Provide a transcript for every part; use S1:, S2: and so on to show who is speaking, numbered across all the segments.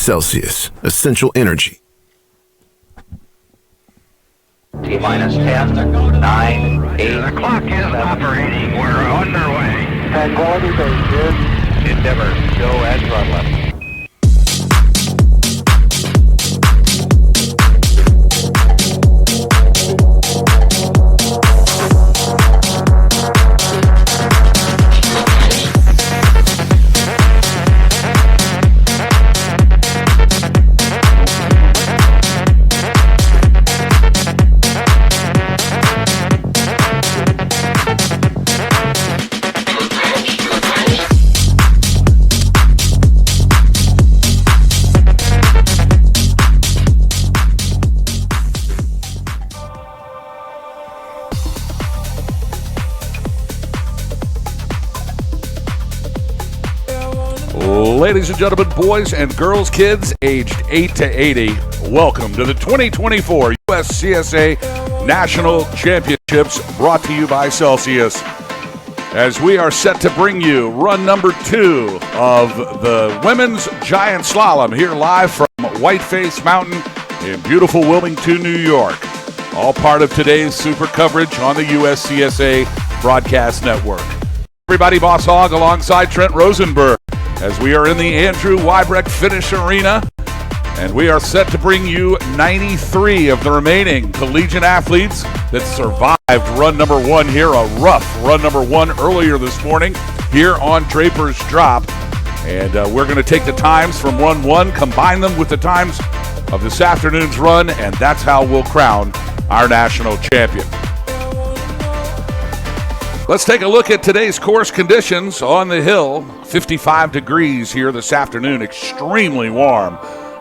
S1: Celsius, essential energy.
S2: T-minus 10, 9, 8.
S3: The clock is operating. We're underway.
S2: Tranquility Base here. Endeavor, go at throttle left.
S4: Ladies and gentlemen, boys and girls, kids aged 8 to 80, welcome to the 2024 USCSA National Championships brought to you by Celsius. As we are set to bring you run number 2 of the women's giant slalom here live from Whiteface Mountain in beautiful Wilmington, New York. All part of today's super coverage on the USCSA Broadcast Network. Everybody, Boss Hogg alongside Trent Rosenberg, as we are in the Andrew Wybrecht Finish Arena, and we are set to bring you 93 of the remaining collegiate athletes that survived run number 1 here, a rough run number 1 earlier this morning here on Draper's Drop. And we're going to take the times from run 1, combine them with the times of this afternoon's run, and that's how we'll crown our national champion. Let's take a look at today's course conditions on the hill. 55 degrees here this afternoon, extremely warm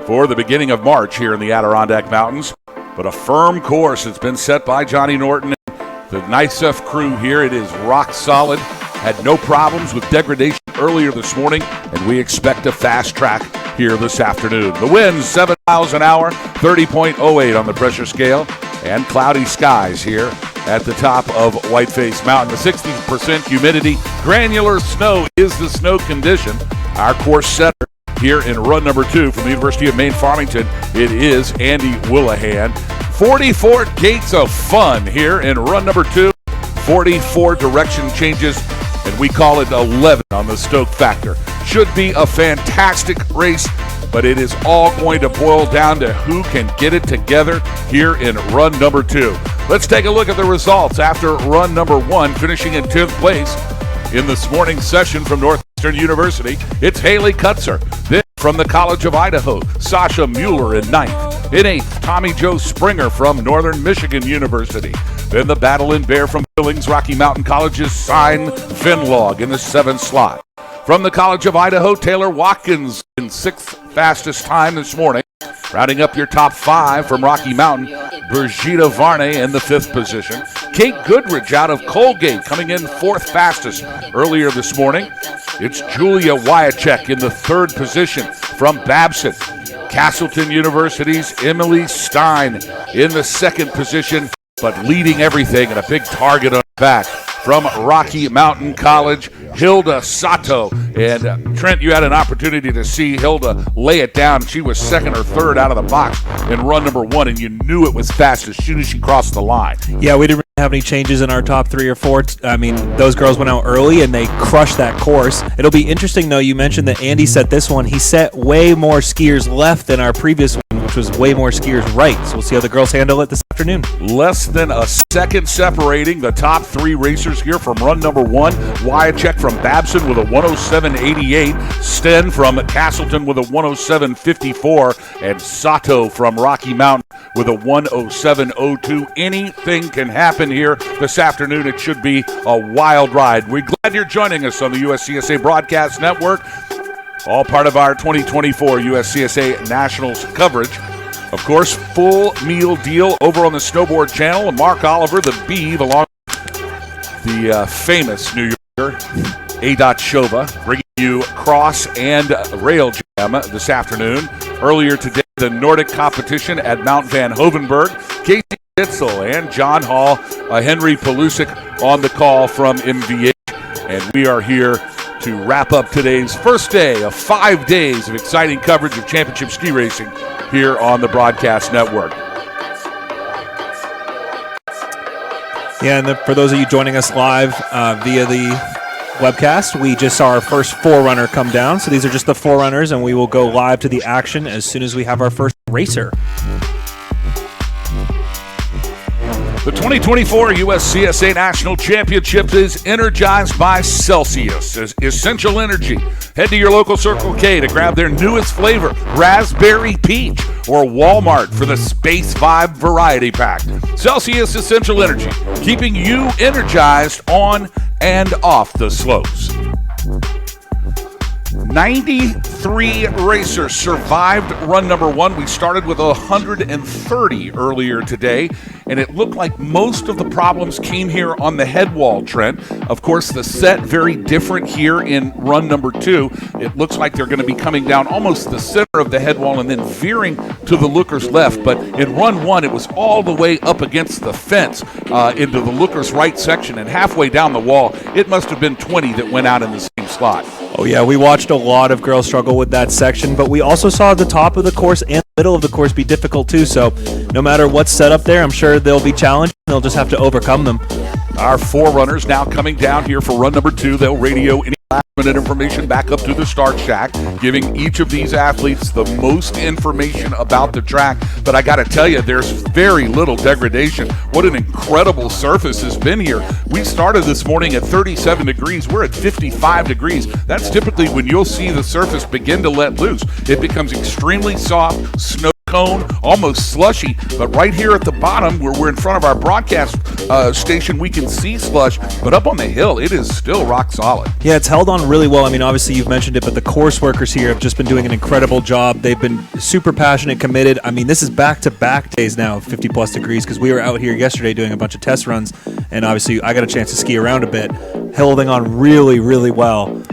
S4: for the beginning of March here in the Adirondack Mountains. But a firm course that's been set by Johnny Norton and the NICEF crew here. It is rock solid. Had no problems with degradation earlier this morning, and we expect a fast track here this afternoon. The winds 7 miles an hour, 30.08 on the pressure scale, and cloudy skies here at the top of Whiteface Mountain. The 60% humidity, granular snow is the snow condition. Our course setter here in run number 2 from the University of Maine Farmington, it is Andy Willihan. 44 gates of fun here in run number 2, 44 direction changes, and we call it 11 on the Stoke factor. Should be a fantastic race, but it is all going to boil down to who can get it together here in run number 2. Let's take a look at the results after run number 1, finishing in 10th place in this morning's session from Northwestern University. It's Haley Kutzer. Then from the College of Idaho, Sasha Mueller in 9th. In 8th, Tommy Joe Springer from Northern Michigan University. Then the battle in Bear from Billings Rocky Mountain College's Sign Finlog in the 7th slot. From the College of Idaho, Taylor Watkins in 6th fastest time this morning. Rounding up your top 5 from Rocky Mountain, Brigitte Varney in the 5th position. Kate Goodrich out of Colgate coming in 4th fastest earlier this morning. It's Julia Wyachek in the 3rd position from Babson. Castleton University's Emily Stein in the 2nd position, but leading everything and a big target on the back. From Rocky Mountain College, Hilda Sato. And Trent, you had an opportunity to see Hilda lay it down. She was 2nd or 3rd out of the box in run number 1, and you knew it was fast as soon as she crossed the line.
S5: Yeah, we didn't really have any changes in our top 3 or 4. I mean, those girls went out early, and they crushed that course. It'll be interesting, though, you mentioned that Andy set this one. He set way more skiers left than our previous one, which was way more skiers right. So we'll see how the girls handle it this afternoon.
S4: Less than a second separating the top 3 racers here from run number 1. Wyachek from Babson with a 107.88. Sten from Castleton with a 107.54. And Sato from Rocky Mountain with a 107.02. Anything can happen here this afternoon. It should be a wild ride. We're glad you're joining us on the USCSA Broadcast Network. All part of our 2024 USCSA Nationals coverage. Of course, full meal deal over on the Snowboard Channel. Mark Oliver, the Beeve, along with the famous New Yorker, A. Shova, bringing you cross and rail jam this afternoon. Earlier today, the Nordic competition at Mount Van Hovenberg. Casey Ditzel and John Hall, Henry Pelusic on the call from MVH. And we are here to wrap up today's first day of 5 days of exciting coverage of championship ski racing here on the Broadcast Network.
S5: Yeah, and for those of you joining us live via the webcast, we just saw our first forerunner come down. So these are just the forerunners, and we will go live to the action as soon as we have our first racer.
S4: The 2024 USCSA National Championship is energized by Celsius as Essential Energy. Head to your local Circle K to grab their newest flavor, Raspberry Peach, or Walmart for the Space Vibe Variety Pack. Celsius Essential Energy, keeping you energized on and off the slopes. 93 racers survived run number one. We started with 130 earlier today, and it looked like most of the problems came here on the head wall, Trent. Of course, the set very different here in run number two. It looks like they're going to be coming down almost the center of the head wall and then veering to the looker's left. But in run one, it was all the way up against the fence into the looker's right section, and halfway down the wall, it must have been 20 that went out in the same slot.
S5: Oh, yeah, we watched a lot of girls struggle with that section, but we also saw the top of the course and the middle of the course be difficult too. So no matter what's set up there, I'm sure they'll be challenged, and they'll just have to overcome them.
S4: Our forerunners now coming down here for run number two. They'll radio any last-minute information back up to the start shack, giving each of these athletes the most information about the track. But I got to tell you, there's very little degradation. What an incredible surface has been here. We started this morning at 37 degrees. We're at 55 degrees. That's typically when you'll see the surface begin to let loose. It becomes extremely soft, snow cone, almost slushy, but right here at the bottom where we're in front of our broadcast station, we can see slush, but up on the hill, it is still rock solid.
S5: Yeah, it's held on really well. I mean, obviously you've mentioned it, but the course workers here have just been doing an incredible job. They've been super passionate, committed. I mean, this is back-to-back days now of 50-plus degrees, because we were out here yesterday doing a bunch of test runs, and obviously I got a chance to ski around a bit, holding on really, really well.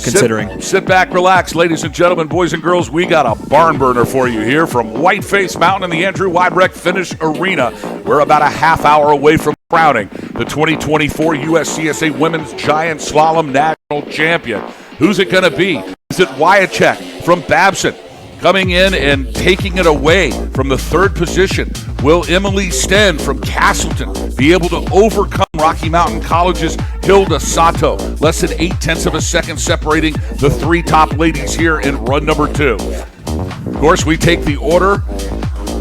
S5: Considering.
S4: Sit back, relax, ladies and gentlemen, boys and girls. We got a barn burner for you here from Whiteface Mountain in the Andrew Weibrecht Finish Arena. We're about a half hour away from crowning the 2024 USCSA Women's Giant Slalom National Champion. Who's it going to be? Is it Wyachek from Babson? Coming in and taking it away from the third position, will Emily Sten from Castleton be able to overcome Rocky Mountain College's Hilda Sato? Less than 0.8 of a second separating the three top ladies here in run number two. Of course, we take the order.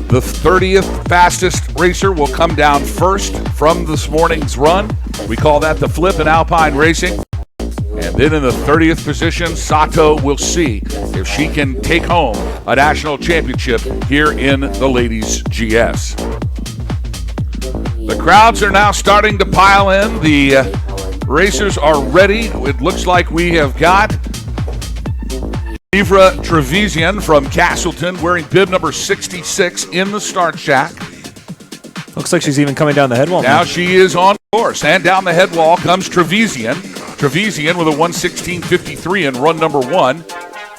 S4: The 30th fastest racer will come down first from this morning's run. We call that the flip in Alpine racing. And then in the 30th position, Sato will see if she can take home a national championship here in the ladies' GS. The crowds are now starting to pile in. The racers are ready. It looks like we have got Ivra Trevisian from Castleton wearing bib number 66 in the start shack.
S5: Looks like she's even coming down the head wall.
S4: Now she is on course, and down the head wall comes Trevisian. Trevisian with a 1:16.53 in run number one.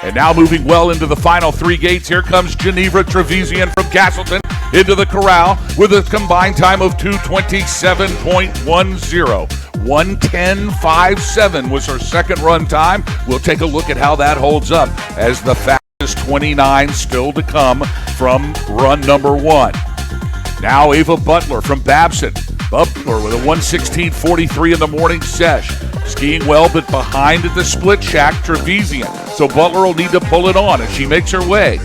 S4: And now moving well into the final three gates, here comes Geneva Trevisian from Castleton into the corral with a combined time of 2:27.10. 1:10.57 was her second run time. We'll take a look at how that holds up as the fastest 29 still to come from run number one. Now Ava Butler from Babson. Butler with a 1:16.43 in the morning sesh. Skiing well, but behind at the split shack, Trevisian. So Butler will need to pull it on as she makes her way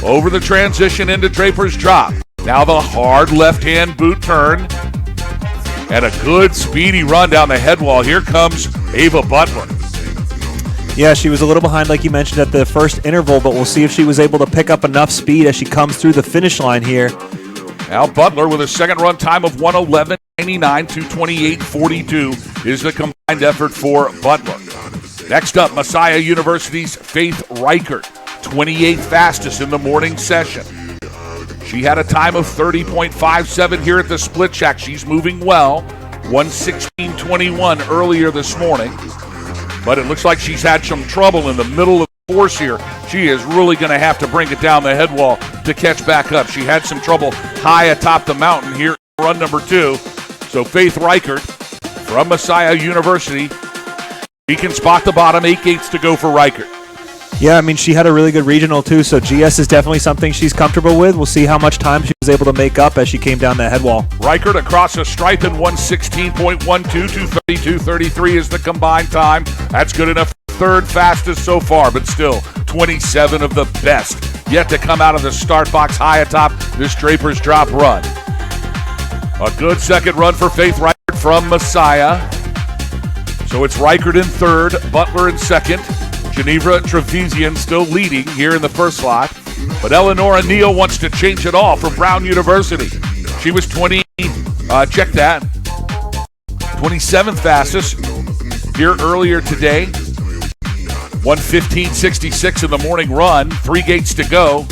S4: over the transition into Draper's Drop. Now the hard left-hand boot turn. And a good speedy run down the head wall. Here comes Ava Butler.
S5: Yeah, she was a little behind, like you mentioned, at the first interval, but we'll see if she was able to pick up enough speed as she comes through the finish line here.
S4: Now Butler with a second run time of 1:11.99, 2:28.42 is the combined effort for Butler. Next up, Messiah University's Faith Reichert, 28th fastest in the morning session. She had a time of 30.57 here at the split shack. She's moving well, 1:16.21 earlier this morning. But it looks like she's had some trouble in the middle of the course here. She is really going to have to bring it down the head wall to catch back up. She had some trouble high atop the mountain here in run number two. So Faith Reichert from Messiah University She can spot the bottom. 8 gates to go for Reichert.
S5: Yeah, I mean, she had a really good regional, too, so GS is definitely something she's comfortable with. We'll see how much time she was able to make up as she came down that head wall.
S4: Reichert across the stripe in 116.12, 232.33 is the combined time. That's good enough for third fastest so far, but still 27 of the best yet to come out of the start box high atop this Draper's Drop run. A good second run for Faith Reichert from Messiah. So it's Reichert in third, Butler in second. Geneva Trevesian still leading here in the first slot. But Eleanor Neal wants to change it all from Brown University. She was 27th fastest here earlier today. 1:15.66 in the morning run, 3 gates to go.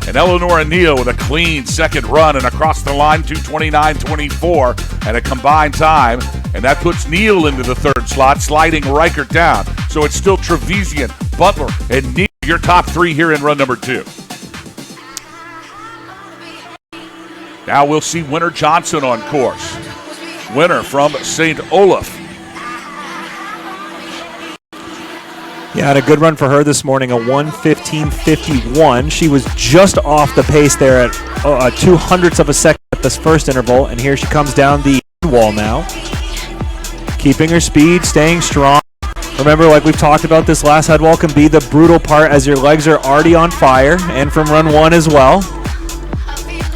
S4: And Eleanor Neal with a clean second run and across the line 2:29.24 and a combined time. And that puts Neal into the third slot, sliding Reichert down. So it's still Trevesian, Butler, and Neal, your top 3 here in run number 2. Now we'll see Winter Johnson on course. Winter from St. Olaf.
S5: Yeah, had a good run for her this morning, a 1:15.51. She was just off the pace there at 2/100ths of a second at this first interval, and here she comes down the wall now. Keeping her speed, staying strong. Remember, like we've talked about, this last head wall can be the brutal part as your legs are already on fire, and from run 1 as well.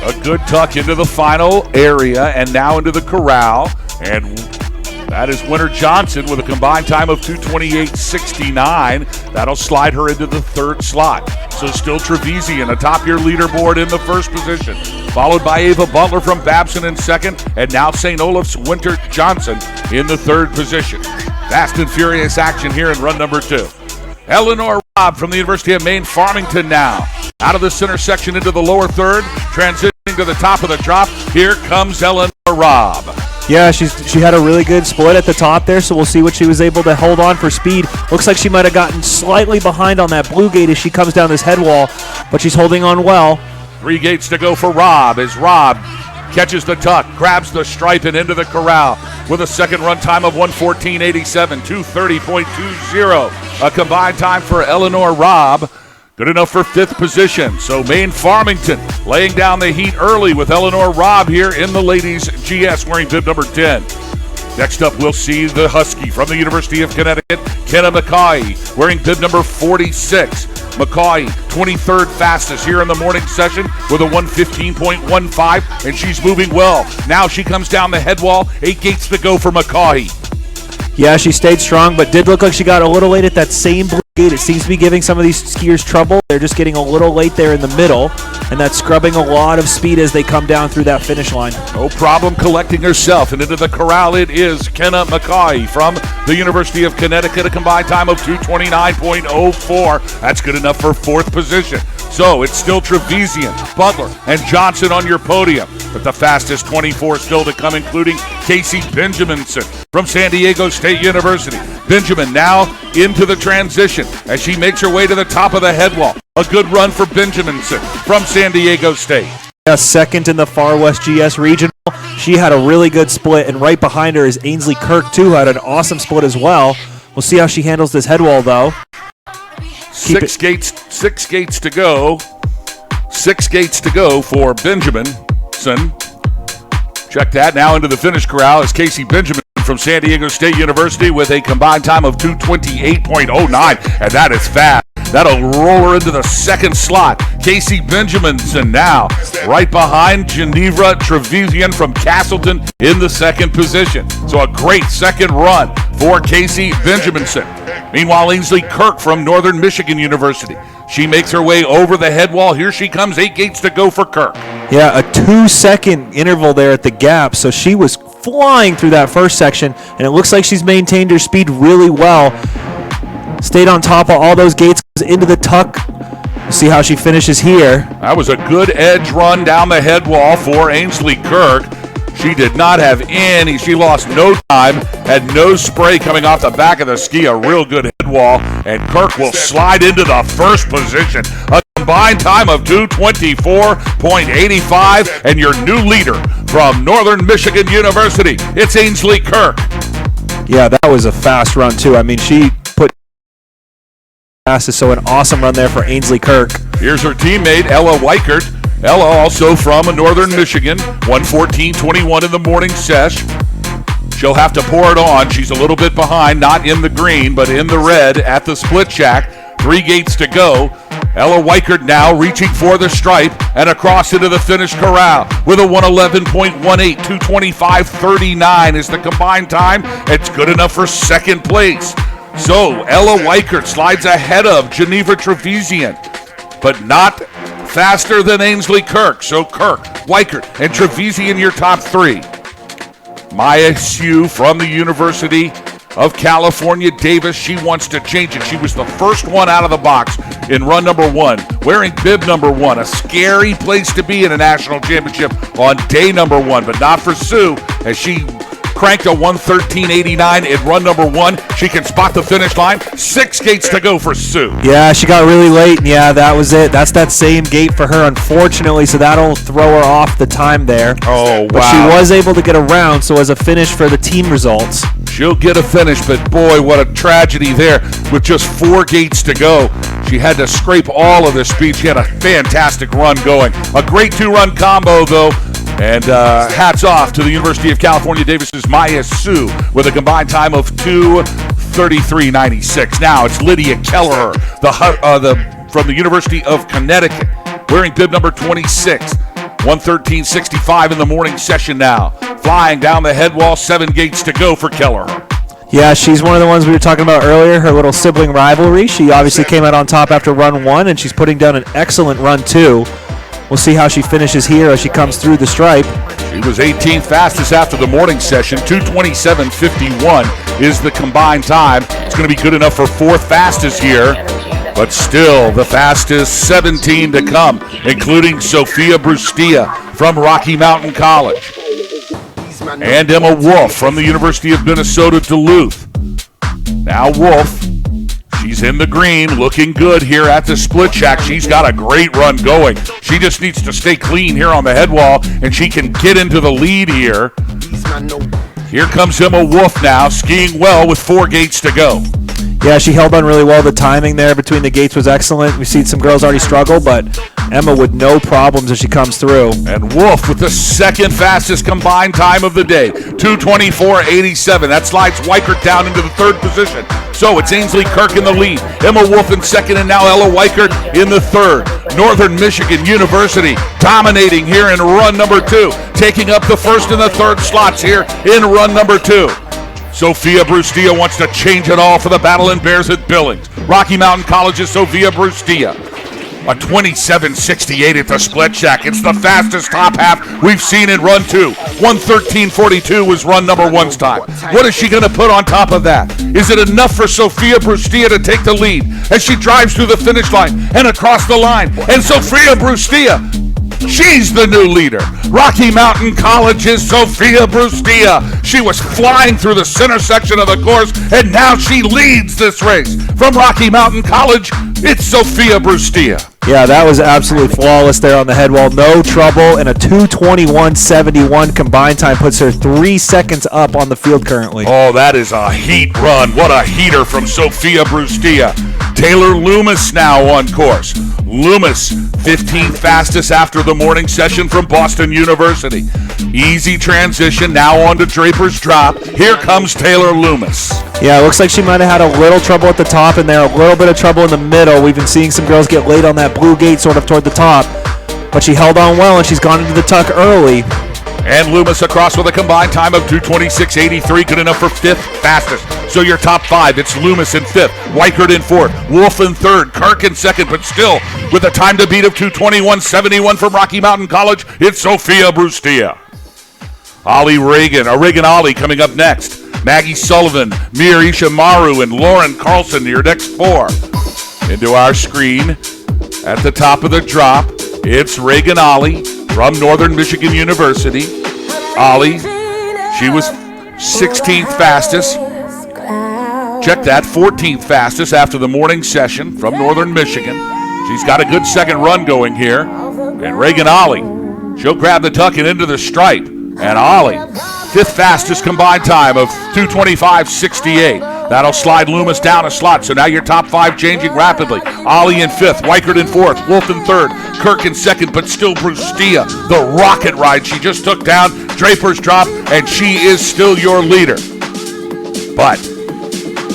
S4: A good tuck into the final area and now into the corral. And that is Winter Johnson with a combined time of 2:28.69. That'll slide her into the third slot. So still Trevesian atop your leaderboard in the first position, followed by Ava Butler from Babson in second, and now St. Olaf's Winter Johnson in the third position. Fast and furious action here in run number 2. Eleanor Robb from the University of Maine Farmington now. Out of the center section into the lower third, transitioning to the top of the drop. Here comes Eleanor Robb.
S5: Yeah, she had a really good split at the top there, so we'll see what she was able to hold on for speed. Looks like she might have gotten slightly behind on that blue gate as she comes down this head wall, but she's holding on well.
S4: 3 gates to go for Robb as Robb catches the tuck, grabs the stripe and into the corral with a second run time of 1:14.87, 2:30.20. A combined time for Eleanor Robb. Good enough for 5th position. So Maine Farmington laying down the heat early with Eleanor Robb here in the ladies GS wearing bib number 10. Next up, we'll see the Husky from the University of Connecticut, Kenna McCaughey, wearing bib number 46. McCaughey, 23rd fastest here in the morning session with a 1:15.15, and she's moving well. Now she comes down the head wall, 8 gates to go for McCaughey.
S5: Yeah, she stayed strong, but did look like she got a little late at that same blue gate. It seems to be giving some of these skiers trouble. They're just getting a little late there in the middle, and that's scrubbing a lot of speed as they come down through that finish line.
S4: No problem collecting herself, and into the corral it is Kenna McCaughey from the University of Connecticut, a combined time of 2:29.04. That's good enough for 4th position. So it's still Trevesian, Butler, and Johnson on your podium. But the fastest 24 still to come, including Casey Benjaminson from San Diego State University. Benjamin now into the transition as she makes her way to the top of the head wall. A good run for Benjaminson from San Diego State.
S5: Yeah, second in the Far West GS Regional. She had a really good split, and right behind her is Ainsley Kirk, too, who had an awesome split as well. We'll see how she handles this head wall, though.
S4: 6 gates to go. 6 gates to go for Benjaminson. Check that. Now into the finish corral is Casey Benjamin from San Diego State University with a combined time of 2:28.09, and that is fast. That'll roll her into the second slot. Casey Benjaminson now right behind Geneva Trevesian from Castleton in the second position. So a great second run for Casey Benjaminson. Meanwhile, Ainsley Kirk from Northern Michigan University. She makes her way over the head wall. Here she comes, 8 gates to go for Kirk.
S5: Yeah, a 2-second interval there at the gap, so she was flying through that first section, and it looks like she's maintained her speed really well. Stayed on top of all those gates, into the tuck. See how she finishes here.
S4: That was a good edge run down the head wall for Ainsley Kirk. She did not have any. She lost no time, had no spray coming off the back of the ski. A real good head wall, and Kirk will slide into the first position. A combined time of 2:24.85, and your new leader from Northern Michigan University, it's Ainsley Kirk.
S5: Yeah, that was a fast run, too. I mean, she put fastest, so an awesome run there for Ainsley Kirk.
S4: Here's her teammate, Ella Weichert. Ella also from Northern Michigan, 1:14:21 in the morning sesh. She'll have to pour it on. She's a little bit behind, not in the green, but in the red at the split shack. 3 gates to go. Ella Weichert now reaching for the stripe and across into the finish corral with a 111.18, 225.39 is the combined time. It's good enough for second place. So Ella Weichert slides ahead of Geneva Trevisan, but not faster than Ainsley Kirk. So Kirk, Weichert, and Trevisan your top 3. Maya Hsu from the University of California, Davis. She wants to change it. She was the first one out of the box in run number 1, wearing bib number 1. A scary place to be in a national championship on day number 1, but not for Sue, as she cranked a 1:13.89 in run number 1. She can spot the finish line. 6 gates to go for Sue.
S5: Yeah, she got really late, and yeah, that was it. That's that same gate for her, unfortunately, so that'll throw her off the time there.
S4: Oh, wow.
S5: But she was able to get around, so as a finish for the team results.
S4: She'll get a finish, but boy, what a tragedy there with just 4 gates to go. She had to scrape all of the speed. She had a fantastic run going. A great 2-run combo, though. And hats off to the University of California Davis's Maya Hsu with a combined time of 2:33.96. Now it's Lydia Kelleher, from the University of Connecticut, wearing bib number 26. 1:13.65 in the morning session now. Flying down the head wall, 7 gates to go for Kelleher.
S5: Yeah, she's one of the ones we were talking about earlier, her little sibling rivalry. She obviously came out on top after run 1, and she's putting down an excellent run 2. We'll see how she finishes here as she comes through the stripe.
S4: She was 18th fastest after the morning session. 2:27.51 is the combined time. It's going to be good enough for 4th fastest here, but still the fastest 17 to come, including Sophia Brustia from Rocky Mountain College and Emma Wolf from the University of Minnesota Duluth. Now Wolf, she's in the green, looking good here at the split shack. She's got a great run going. She just needs to stay clean here on the head wall, and she can get into the lead here. Here comes Emma Wolf now, skiing well with 4 gates to go.
S5: Yeah, she held on really well. The timing there between the gates was excellent. We've seen some girls already struggle, but Emma with no problems as she comes through.
S4: And Wolf with the second fastest combined time of the day, 2:24.87. That slides Weichert down into the 3rd position. So it's Ainsley Kirk in the lead, Emma Wolf in 2nd, and now Ella Weichert in the 3rd. Northern Michigan University dominating here in run number 2, taking up the 1st and the 3rd slots here in run number 2. Sophia Brustia wants to change it all for the Battle and Bears at Billings. Rocky Mountain College's Sophia Brustia. A 27.68 at the split shack. It's the fastest top half we've seen in run 2. 1:13.42 was run number 1's time. What is she going to put on top of that? Is it enough for Sophia Brustia to take the lead as she drives through the finish line and across the line? And Sophia Brustia, she's the new leader. Rocky Mountain College's Sophia Brustia. She was flying through the center section of the course, and now she leads this race. From Rocky Mountain College, it's Sophia Brustia.
S5: Yeah, that was absolutely flawless there on the head wall. No trouble, and a 2:21.71 combined time puts her 3 seconds up on the field currently.
S4: Oh, that is a heat run. What a heater from Sophia Brustia. Taylor Loomis now on course. Loomis, 15th fastest after the morning session from Boston University. Easy transition now on to Draper's Drop. Here comes Taylor Loomis.
S5: Yeah, it looks like she might have had a little trouble at the top and there, a little bit of trouble in the middle. We've been seeing some girls get late on that blue gate sort of toward the top, but she held on well and she's gone into the tuck early.
S4: And Loomis across with a combined time of 2:26.83, good enough for 5th fastest. So your top 5, it's Loomis in 5th, Weichert in 4th, Wolf in 3rd, Kirk in 2nd, but still with a time to beat of 2:21.71 from Rocky Mountain College, it's Sophia Brustia. Ollie Reagan, Reagan Ollie coming up next. Maggie Sullivan, Mir Ishimaru, and Lauren Carlson, your next 4. Into our screen at the top of the drop, it's Reagan Ollie from Northern Michigan University. Ollie, she was 16th fastest. Check that, 14th fastest after the morning session from Northern Michigan. She's got a good second run going here. And Reagan Ollie, she'll grab the tuck and into the stripe. And Ollie, 5th fastest combined time of 2:25.68. That'll slide Loomis down a slot, so now your top 5 changing rapidly. Ollie in 5th, Weichert in 4th, Wolf in 3rd, Kirk in 2nd, but still Brustia, the rocket ride she just took down, Draper's drop, and she is still your leader. But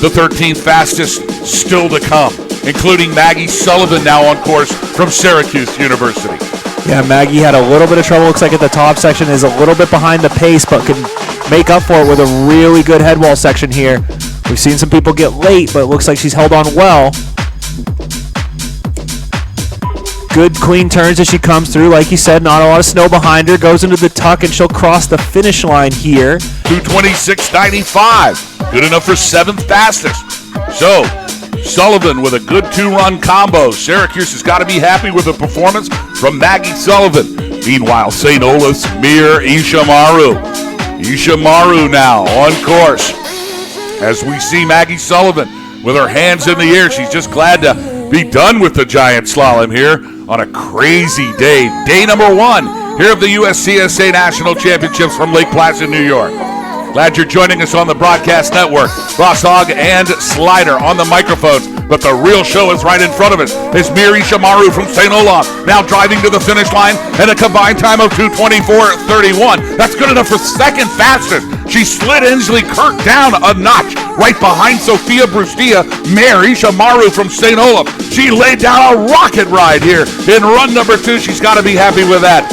S4: the 13th fastest still to come, including Maggie Sullivan now on course from Syracuse University.
S5: Yeah, Maggie had a little bit of trouble. Looks like at the top section is a little bit behind the pace, but can make up for it with a really good headwall section here. We've seen some people get late, but it looks like she's held on well. Good clean turns as she comes through. Like you said, not a lot of snow behind her. Goes into the tuck, and she'll cross the finish line here.
S4: 2:26.95. Good enough for 7th fastest. So, Sullivan with a good 2-run combo. Syracuse has got to be happy with the performance from Maggie Sullivan. Meanwhile, St. Olaf's Mir Ishamaru. Ishamaru now on course. As we see Maggie Sullivan with her hands in the air, she's just glad to be done with the giant slalom here on a crazy day. Day number 1 here of the USCSA National Championships from Lake Placid, New York. Glad you're joining us on the broadcast network. Ross Hogg and Slider on the microphones, but the real show is right in front of us. It's Miri Shamaru from St. Olaf now driving to the finish line and a combined time of 2:24.31. That's good enough for 2nd fastest. She slid Inslee Kirk down a notch right behind Sophia Brustia. Mary Shamaru from St. Olaf. She laid down a rocket ride here in run number 2. She's got to be happy with that.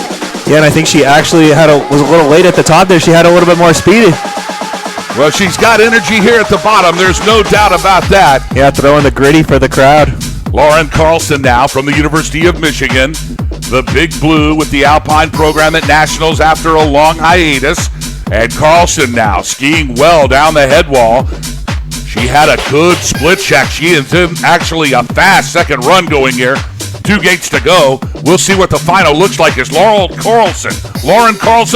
S5: Yeah, and I think she actually was a little late at the top there. She had a little bit more speed.
S4: Well, she's got energy here at the bottom. There's no doubt about that.
S5: Yeah, throwing the gritty for the crowd.
S4: Lauren Carlson now from the University of Michigan. The Big Blue with the Alpine program at Nationals after a long hiatus. And Carlson now skiing well down the head wall. She had a good split check. She is in actually a fast second run going here. 2 gates to go. We'll see what the final looks like as Lauren Carlson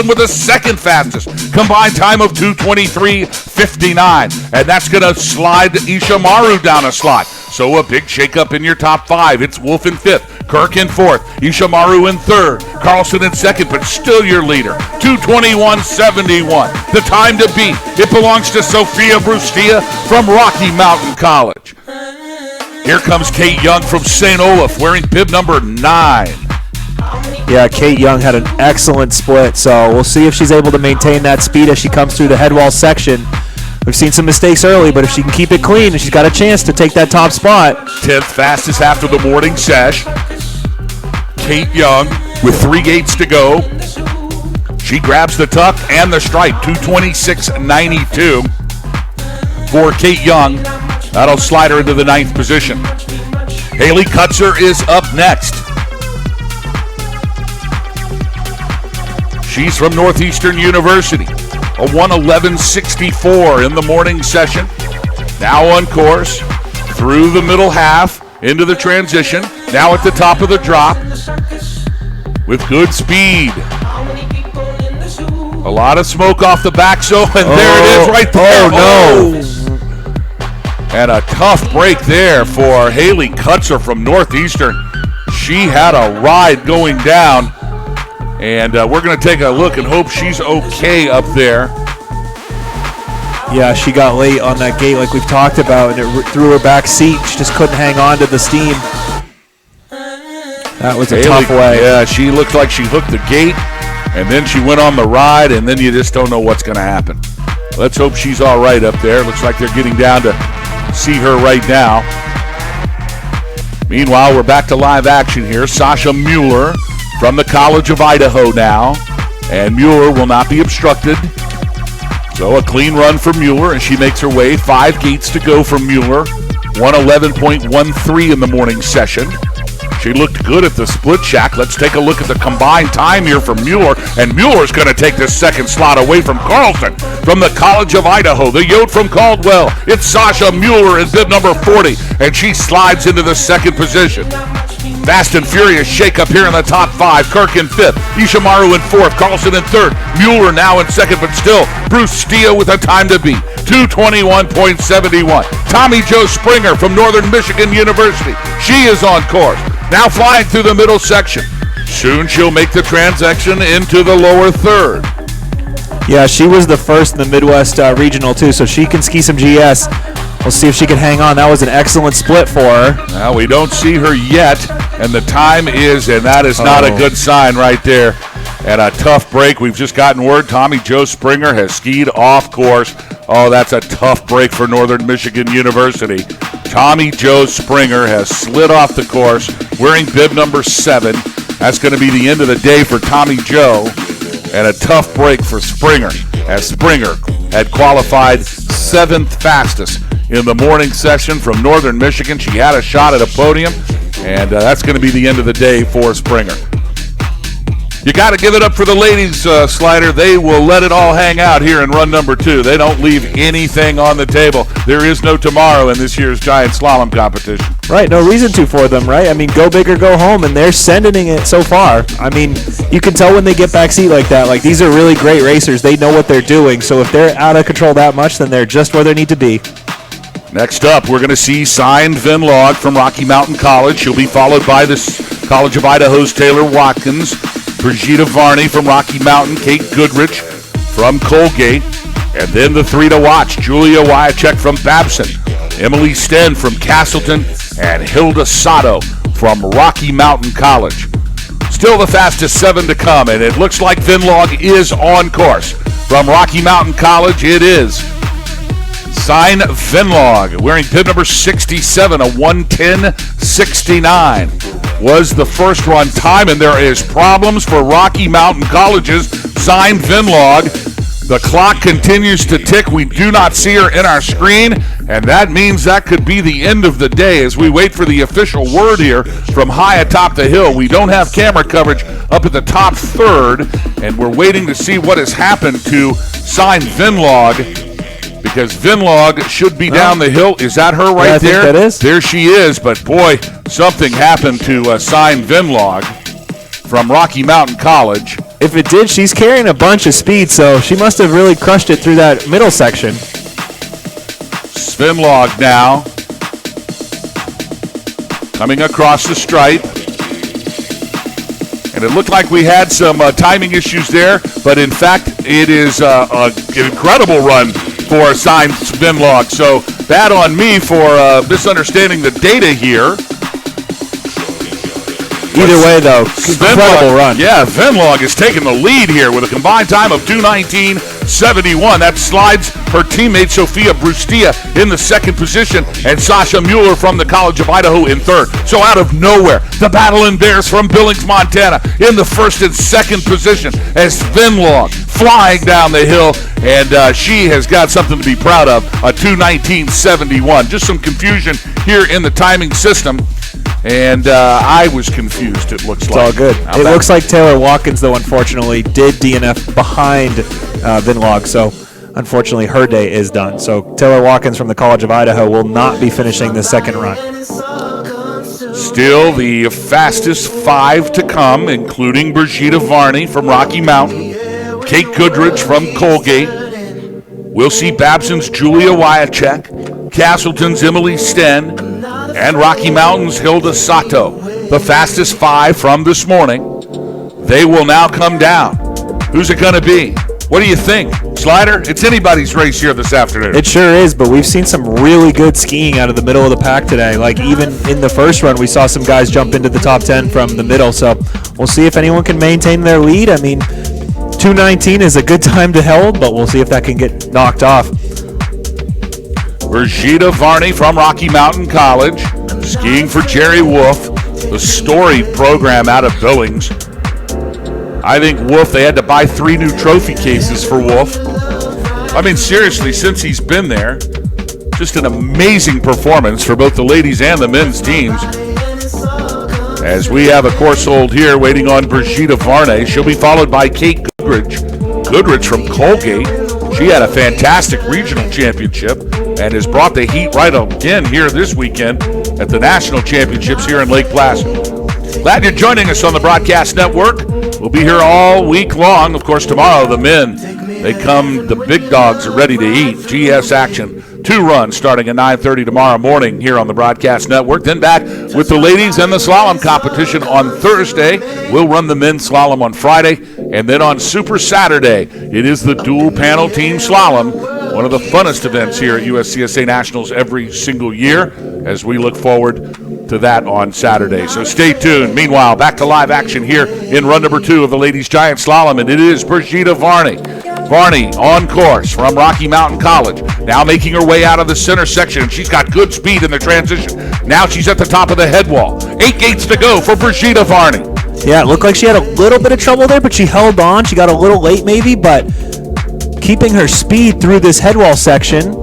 S4: with the 2nd fastest combined time of 2:23.59. And that's going to slide Ishamaru down a slot. So a big shakeup in your top 5. It's Wolf in 5th, Kirk in 4th, Ishamaru in 3rd, Carlson in 2nd, but still your leader. 2:21.71. The time to beat. It belongs to Sophia Brustia from Rocky Mountain College. Here comes Kate Young from St. Olaf wearing bib number 9.
S5: Yeah, Kate Young had an excellent split, so we'll see if she's able to maintain that speed as she comes through the headwall section. We've seen some mistakes early, but if she can keep it clean, and she's got a chance to take that top spot.
S4: 10th fastest after the morning sesh. Kate Young with 3 gates to go. She grabs the tuck and the stripe, 2:26.92 for Kate Young. That'll slide her into the 9th position. Haley Kutzer is up next. She's from Northeastern University. A 1:11.64 in the morning session. Now on course through the middle half into the transition. Now at the top of the drop with good speed. A lot of smoke off the back, so and there it is right there.
S5: Oh, no.
S4: And a tough break there for Haley Kutzer from Northeastern. She had a ride going down, and we're going to take a look and hope she's okay up there.
S5: Yeah, she got late on that gate like we've talked about, and it threw her back seat. She just couldn't hang on to the steam. That was a tough way.
S4: Yeah, she looked like she hooked the gate, and then she went on the ride, and then you just don't know what's going to happen. Let's hope she's all right up there. Looks like they're getting down to see her right now. Meanwhile, we're back to live action here. Sasha Mueller from the College of Idaho now. And Mueller will not be obstructed. So a clean run for Mueller, and she makes her way. 5 gates to go for Mueller. 1:11.13 in the morning session. She looked good at the split shack. Let's take a look at the combined time here for Mueller. And Mueller's going to take this 2nd slot away from Carlson from the College of Idaho. The Yode from Caldwell. It's Sasha Mueller in bib number 40. And she slides into the 2nd position. Fast and furious shake-up here in the top 5. Kirk in 5th. Ishamaru in 4th. Carlson in 3rd. Mueller now in 2nd, but still Bruce Steele with a time to beat. 2:21.71. Tommy Jo Springer from Northern Michigan University. She is on course. Now flying through the middle section. Soon she'll make the transition into the lower 3rd.
S5: Yeah, she was the first in the Midwest Regional, too, so she can ski some GS. We'll see if she can hang on. That was an excellent split for her.
S4: Well, we don't see her yet, and the time is, and that is not a good sign right there. And a tough break. We've just gotten word Tommy Jo Springer has skied off course. Oh, that's a tough break for Northern Michigan University. Tommy Jo Springer has slid off the course wearing bib number 7. That's going to be the end of the day for Tommy Jo. And a tough break for Springer, as Springer had qualified 7th fastest in the morning session from Northern Michigan. She had a shot at a podium, and that's going to be the end of the day for Springer. You got to give it up for the ladies, Slider. They will let it all hang out here in run number 2. They don't leave anything on the table. There is no tomorrow in this year's giant slalom competition.
S5: Right, no reason to for them, right? I mean, go big or go home, and they're sending it so far. I mean, you can tell when they get backseat like that. Like, these are really great racers. They know what they're doing. So if they're out of control that much, then they're just where they need to be.
S4: Next up, we're going to see Signed Vinlog from Rocky Mountain College. She'll be followed by this College of Idaho's Taylor Watkins, Brigitte Varney from Rocky Mountain, Kate Goodrich from Colgate, and then the 3 to watch, Julia Wyachek from Babson, Emily Sten from Castleton, and Hilda Sato from Rocky Mountain College. Still the fastest 7 to come, and it looks like Vinlog is on course. From Rocky Mountain College, it is Sign Vinlog, wearing bib number 67, a 1:10.69 was the first run time, and there is problems for Rocky Mountain College's Sign Vinlog. The clock continues to tick. We do not see her in our screen, and that means that could be the end of the day as we wait for the official word here from high atop the hill. We don't have camera coverage up at the top third, and we're waiting to see what has happened to Sign Vinlog, because Vinlog should be down the hill. Is that her right there?
S5: I think that is.
S4: There she is, but boy, something happened to Sign Vinlog from Rocky Mountain College.
S5: If it did, she's carrying a bunch of speed, so she must have really crushed it through that middle section.
S4: Vinlog now coming across the stripe. And it looked like we had some timing issues there, but in fact, it is an incredible run for Sign Vinlog. So bad on me for misunderstanding the data here.
S5: Either way, though, incredible run.
S4: Yeah, Vinlog is taking the lead here with a combined time of 2:19.71. That slides her teammate Sophia Brustia in the second position, and Sasha Mueller from the College of Idaho in third. So out of nowhere, the Battling Bears from Billings, Montana in the first and second position as Vinlog flying down the hill, and she has got something to be proud of, a 2:19.71. Just some confusion here in the timing system. And I was confused, it looks like.
S5: It's all good. It looks like Taylor Watkins, though, unfortunately, did DNF behind Vinlog. So, unfortunately, her day is done. So, Taylor Watkins from the College of Idaho will not be finishing the second run.
S4: Still the fastest 5 to come, including Brigitte Varney from Rocky Mountain, Kate Goodrich from Colgate. We'll see Babson's Julia Wyachek, Castleton's Emily Sten, and Rocky Mountain's Hilda Sato, the fastest 5 from this morning. They will now come down. Who's it going to be? What do you think? Slider, it's anybody's race here this afternoon.
S5: It sure is, but we've seen some really good skiing out of the middle of the pack today. Like, even in the first run, we saw some guys jump into the top 10 from the middle, so we'll see if anyone can maintain their lead. I mean, 2:19 is a good time to hold, but we'll see if that can get knocked off.
S4: Brigitte Varney from Rocky Mountain College, skiing for Jerry Wolf, the storied program out of Billings. I think Wolf, they had to buy 3 new trophy cases for Wolf. I mean, seriously, since he's been there, just an amazing performance for both the ladies and the men's teams. As we have a course hold here waiting on Brigitte Varney, she'll be followed by Kate Goodrich. Goodrich from Colgate. She had a fantastic regional championship and has brought the heat right again here this weekend at the national championships here in Lake Placid. Glad you're joining us on the broadcast network. We'll be here all week long. Of course, tomorrow the men, they come, the big dogs are ready to eat. GS action, 2 runs starting at 9:30 tomorrow morning here on the broadcast network. Then back with the ladies and the slalom competition on Thursday. We'll run the men's slalom on Friday And then on Super Saturday, it is the dual panel team slalom, one of the funnest events here at USCSA Nationals every single year, as we look forward to that on Saturday. So stay tuned. Meanwhile, back to live action here in run number 2 of the ladies giant slalom, and it is Brigitte Varney. Varney on course from Rocky Mountain College, now making her way out of the center section. She's got good speed in the transition. Now she's at the top of the head wall. 8 gates to go for Brigitte Varney.
S5: Yeah, it looked like she had a little bit of trouble there, but she held on. She got a little late maybe, but keeping her speed through this head wall section.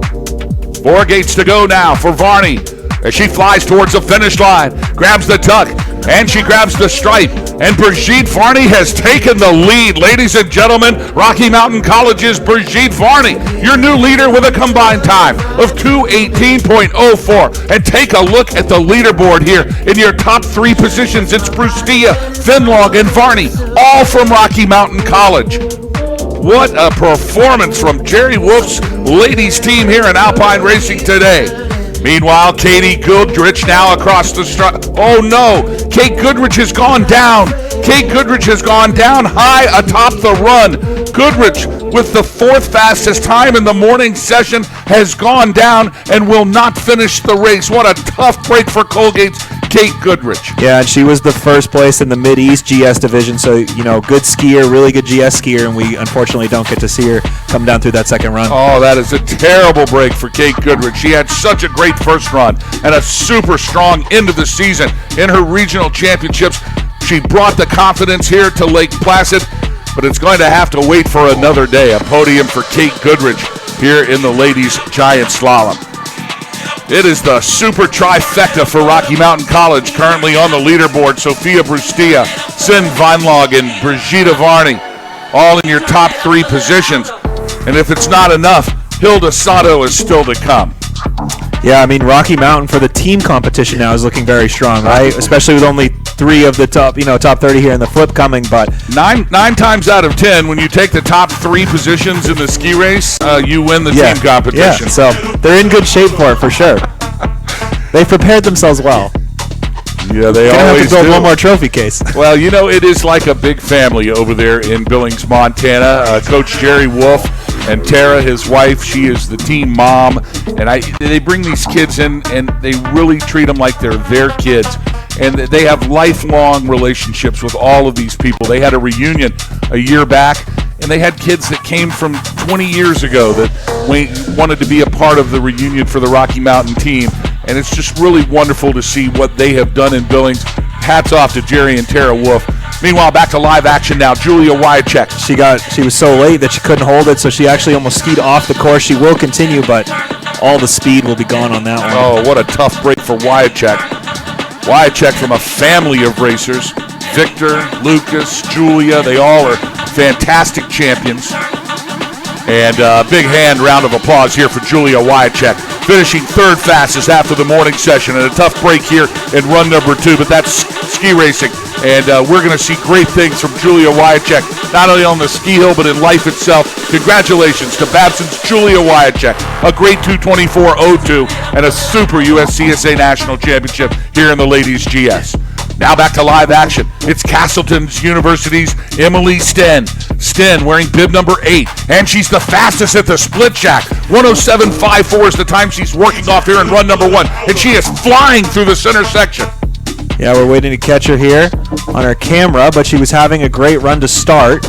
S4: 4 gates to go now for Varney as she flies towards the finish line, grabs the tuck, and she grabs the stripe. And Brigitte Varney has taken the lead. Ladies and gentlemen, Rocky Mountain College's Brigitte Varney, your new leader with a combined time of 2:18.04. And take a look at the leaderboard here. In your top 3 positions, it's Brustia, Finlog, and Varney, all from Rocky Mountain College. What a performance from Jerry Wolf's ladies team here in Alpine Racing today. Meanwhile, Katie Goodrich now across the oh no, Kate Goodrich has gone down. Kate Goodrich has gone down high atop the run. Goodrich, with the 4th fastest time in the morning session, has gone down and will not finish the race. What a tough break for Colgate's Kate Goodrich.
S5: Yeah, and she was the first place in the Mid-East GS division, so, good skier, really good GS skier, and we unfortunately don't get to see her come down through that second run.
S4: Oh, that is a terrible break for Kate Goodrich. She had such a great first run and a super strong end of the season in her regional championships. She brought the confidence here to Lake Placid, but it's going to have to wait for another day. A podium for Kate Goodrich here in the ladies giant slalom. It is the super trifecta for Rocky Mountain College. Currently on the leaderboard, Sophia Brustia, Sin Weinlog, and Brigitte Varney, all in your top 3 positions. And if it's not enough, Hilda Sato is still to come.
S5: Yeah, I mean, Rocky Mountain for the team competition now is looking very strong, right? Especially with only 3 of the top 30 here in the flip coming, but
S4: 9 times out of 10, when you take the top 3 positions in the ski race, you win the team competition.
S5: Yeah, so they're in good shape for it, for sure. They've prepared themselves well.
S4: Yeah, they
S5: always
S4: always
S5: have to build
S4: do.
S5: one more trophy case.
S4: Well, it is like a big family over there in Billings, Montana. Coach Jerry Wolf and Tara, his wife, she is the team mom. And they bring these kids in, and they really treat them like they're their kids. And they have lifelong relationships with all of these people. They had a reunion a year back, and they had kids that came from 20 years ago that wanted to be a part of the reunion for the Rocky Mountain team. And it's just really wonderful to see what they have done in Billings. Hats off to Jerry and Tara Wolf. Meanwhile, back to live action now. Julia Wyachek.
S5: She was so late that she couldn't hold it, so she actually almost skied off the course. She will continue, but all the speed will be gone on that one.
S4: Oh, what a tough break for Wyachek. Wyachek from a family of racers. Victor, Lucas, Julia, they all are fantastic champions. And a big round of applause here for Julia Wyachek, finishing 3rd fastest after the morning session, and a tough break here in run number 2, but that's ski racing. And we're going to see great things from Julia Wyachek, not only on the ski hill, but in life itself. Congratulations to Babson's Julia Wyachek, a great 2:24.02 and a super USCSA National Championship here in the ladies GS. Now back to live action. It's Castleton University's Emily Sten. Sten wearing bib number 8, and she's the fastest at the split shack. 107.54 is the time she's working off here in run number 1, and she is flying through the center section.
S5: Yeah, we're waiting to catch her here on our camera, but she was having a great run to start.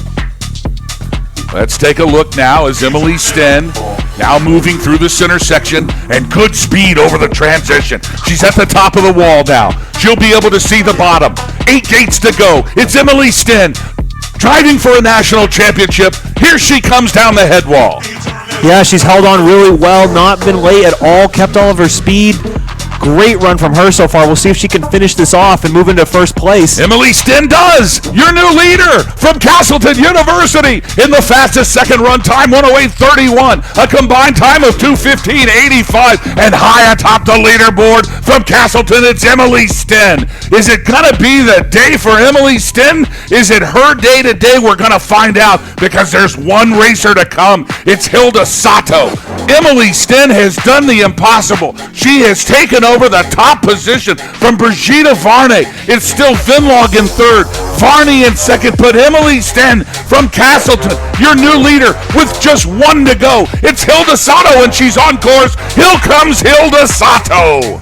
S4: Let's take a look now as Emily Sten now moving through the center section, and good speed over the transition. She's at the top of the wall now. She'll be able to see the bottom. 8 gates to go. It's Emily Sten driving for a national championship. Here she comes down the head wall.
S5: Yeah, she's held on really well, not been late at all, kept all of her speed. Great run from her so far. We'll see if she can finish this off and move into first place.
S4: Emily Sten does! Your new leader from Castleton University in the fastest second run time, 108.31. A combined time of 2:15.85. And high atop the leaderboard from Castleton, it's Emily Sten. Is it going to be the day for Emily Sten? Is it her day today? We're going to find out, because there's one racer to come. It's Hilda Sato. Emily Sten has done the impossible. She has taken over over the top position from Brigitte Varney. It's still Vinlog in third, Varney in second, but Emily Sten from Castleton, your new leader, with just 1 to go. It's Hilda Sato, and she's on course. Here comes Hilda Sato.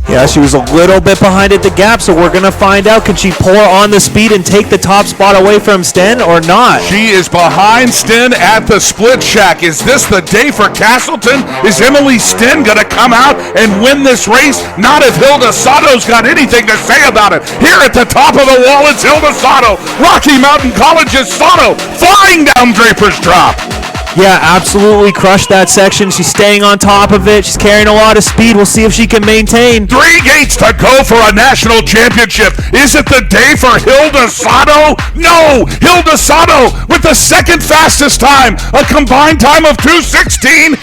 S5: Yeah, she was a little bit behind at the gap, so we're going to find out. Can she pour on the speed and take the top spot away from Sten or not?
S4: She is behind Sten at the split shack. Is this the day for Castleton? Is Emily Sten going to come out and win this race? Not if Hilda Sato's got anything to say about it. Here at the top of the wall, it's Hilda Sato. Rocky Mountain College's Sato flying down Draper's Drop.
S5: Yeah, absolutely crushed that section. She's staying on top of it. She's carrying a lot of speed. We'll see if she can maintain.
S4: 3 gates to go for a national championship. Is it the day for Hilda Sato? No! Hilda Sato with the second fastest time. A combined time of 2:16.52.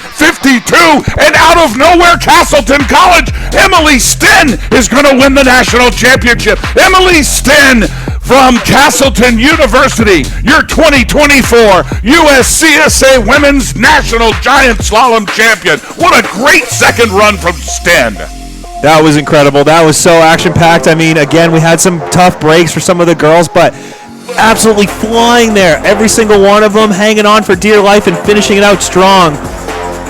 S4: And out of nowhere, Castleton College, Emily Sten is going to win the national championship. Emily Sten from Castleton University, your 2024 USCSA Women's National Giant Slalom Champion. What a great second run from Sten.
S5: That was incredible. That was so action-packed. I mean, again, we had some tough breaks for some of the girls, but absolutely flying there. Every single one of them hanging on for dear life and finishing it out strong.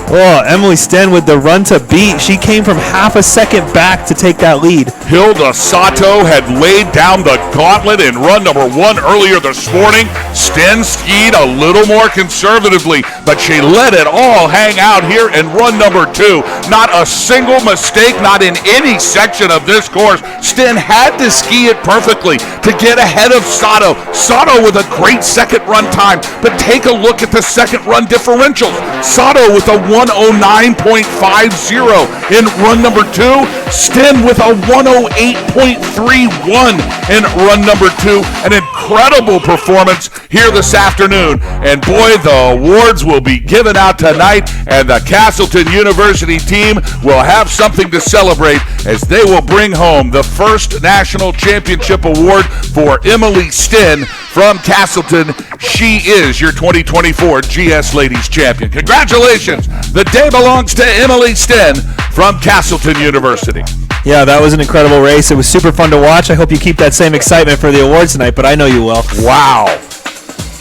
S5: Oh, Emily Sten with the run to beat. She came from half a second back to take that lead.
S4: Hilda Sato had laid down the gauntlet in run number 1 earlier this morning. Sten skied a little more conservatively, but she let it all hang out here in run number 2. Not a single mistake, not in any section of this course. Sten had to ski it perfectly to get ahead of Sato. Sato with a great second run time, but take a look at the second run differentials. Sato with a 109.50 in run number 2. Sten with a 108.31 in run number 2. An incredible performance here this afternoon. And boy, the awards will be given out tonight, and the Castleton University team will have something to celebrate as they will bring home the first national championship award for Emily Sten from Castleton. She is your 2024 GS Ladies Champion. Congratulations. The day belongs to Emily Sten from Castleton University.
S5: Yeah, that was an incredible race. It was super fun to watch. I hope you keep that same excitement for the awards tonight, but I know you will.
S4: Wow.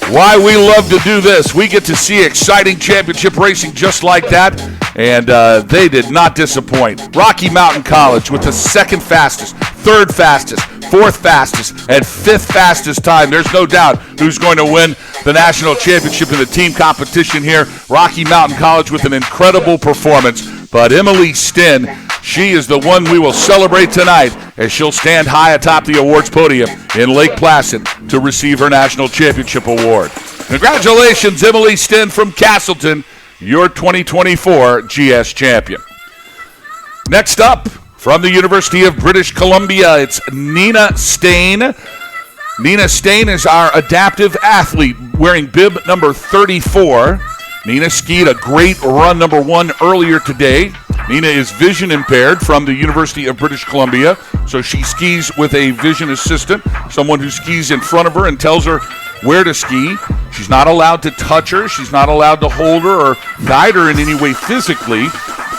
S4: Why we love to do this. We get to see exciting championship racing just like that, and they did not disappoint. Rocky Mountain College with the second fastest, third fastest, fourth fastest, and fifth fastest time. There's no doubt who's going to win the national championship in the team competition here. Rocky Mountain College with an incredible performance. But Emily Sten, she is the one we will celebrate tonight as she'll stand high atop the awards podium in Lake Placid to receive her national championship award. Congratulations, Emily Sten from Castleton, your 2024 GS champion. Next up, from the University of British Columbia, it's Nina Stain. Nina Stain is our adaptive athlete wearing bib number 34. Nina skied a great run number 1 earlier today. Nina is vision impaired from the University of British Columbia, so she skis with a vision assistant, someone who skis in front of her and tells her where to ski. She's not allowed to touch her. She's not allowed to hold her or guide her in any way physically.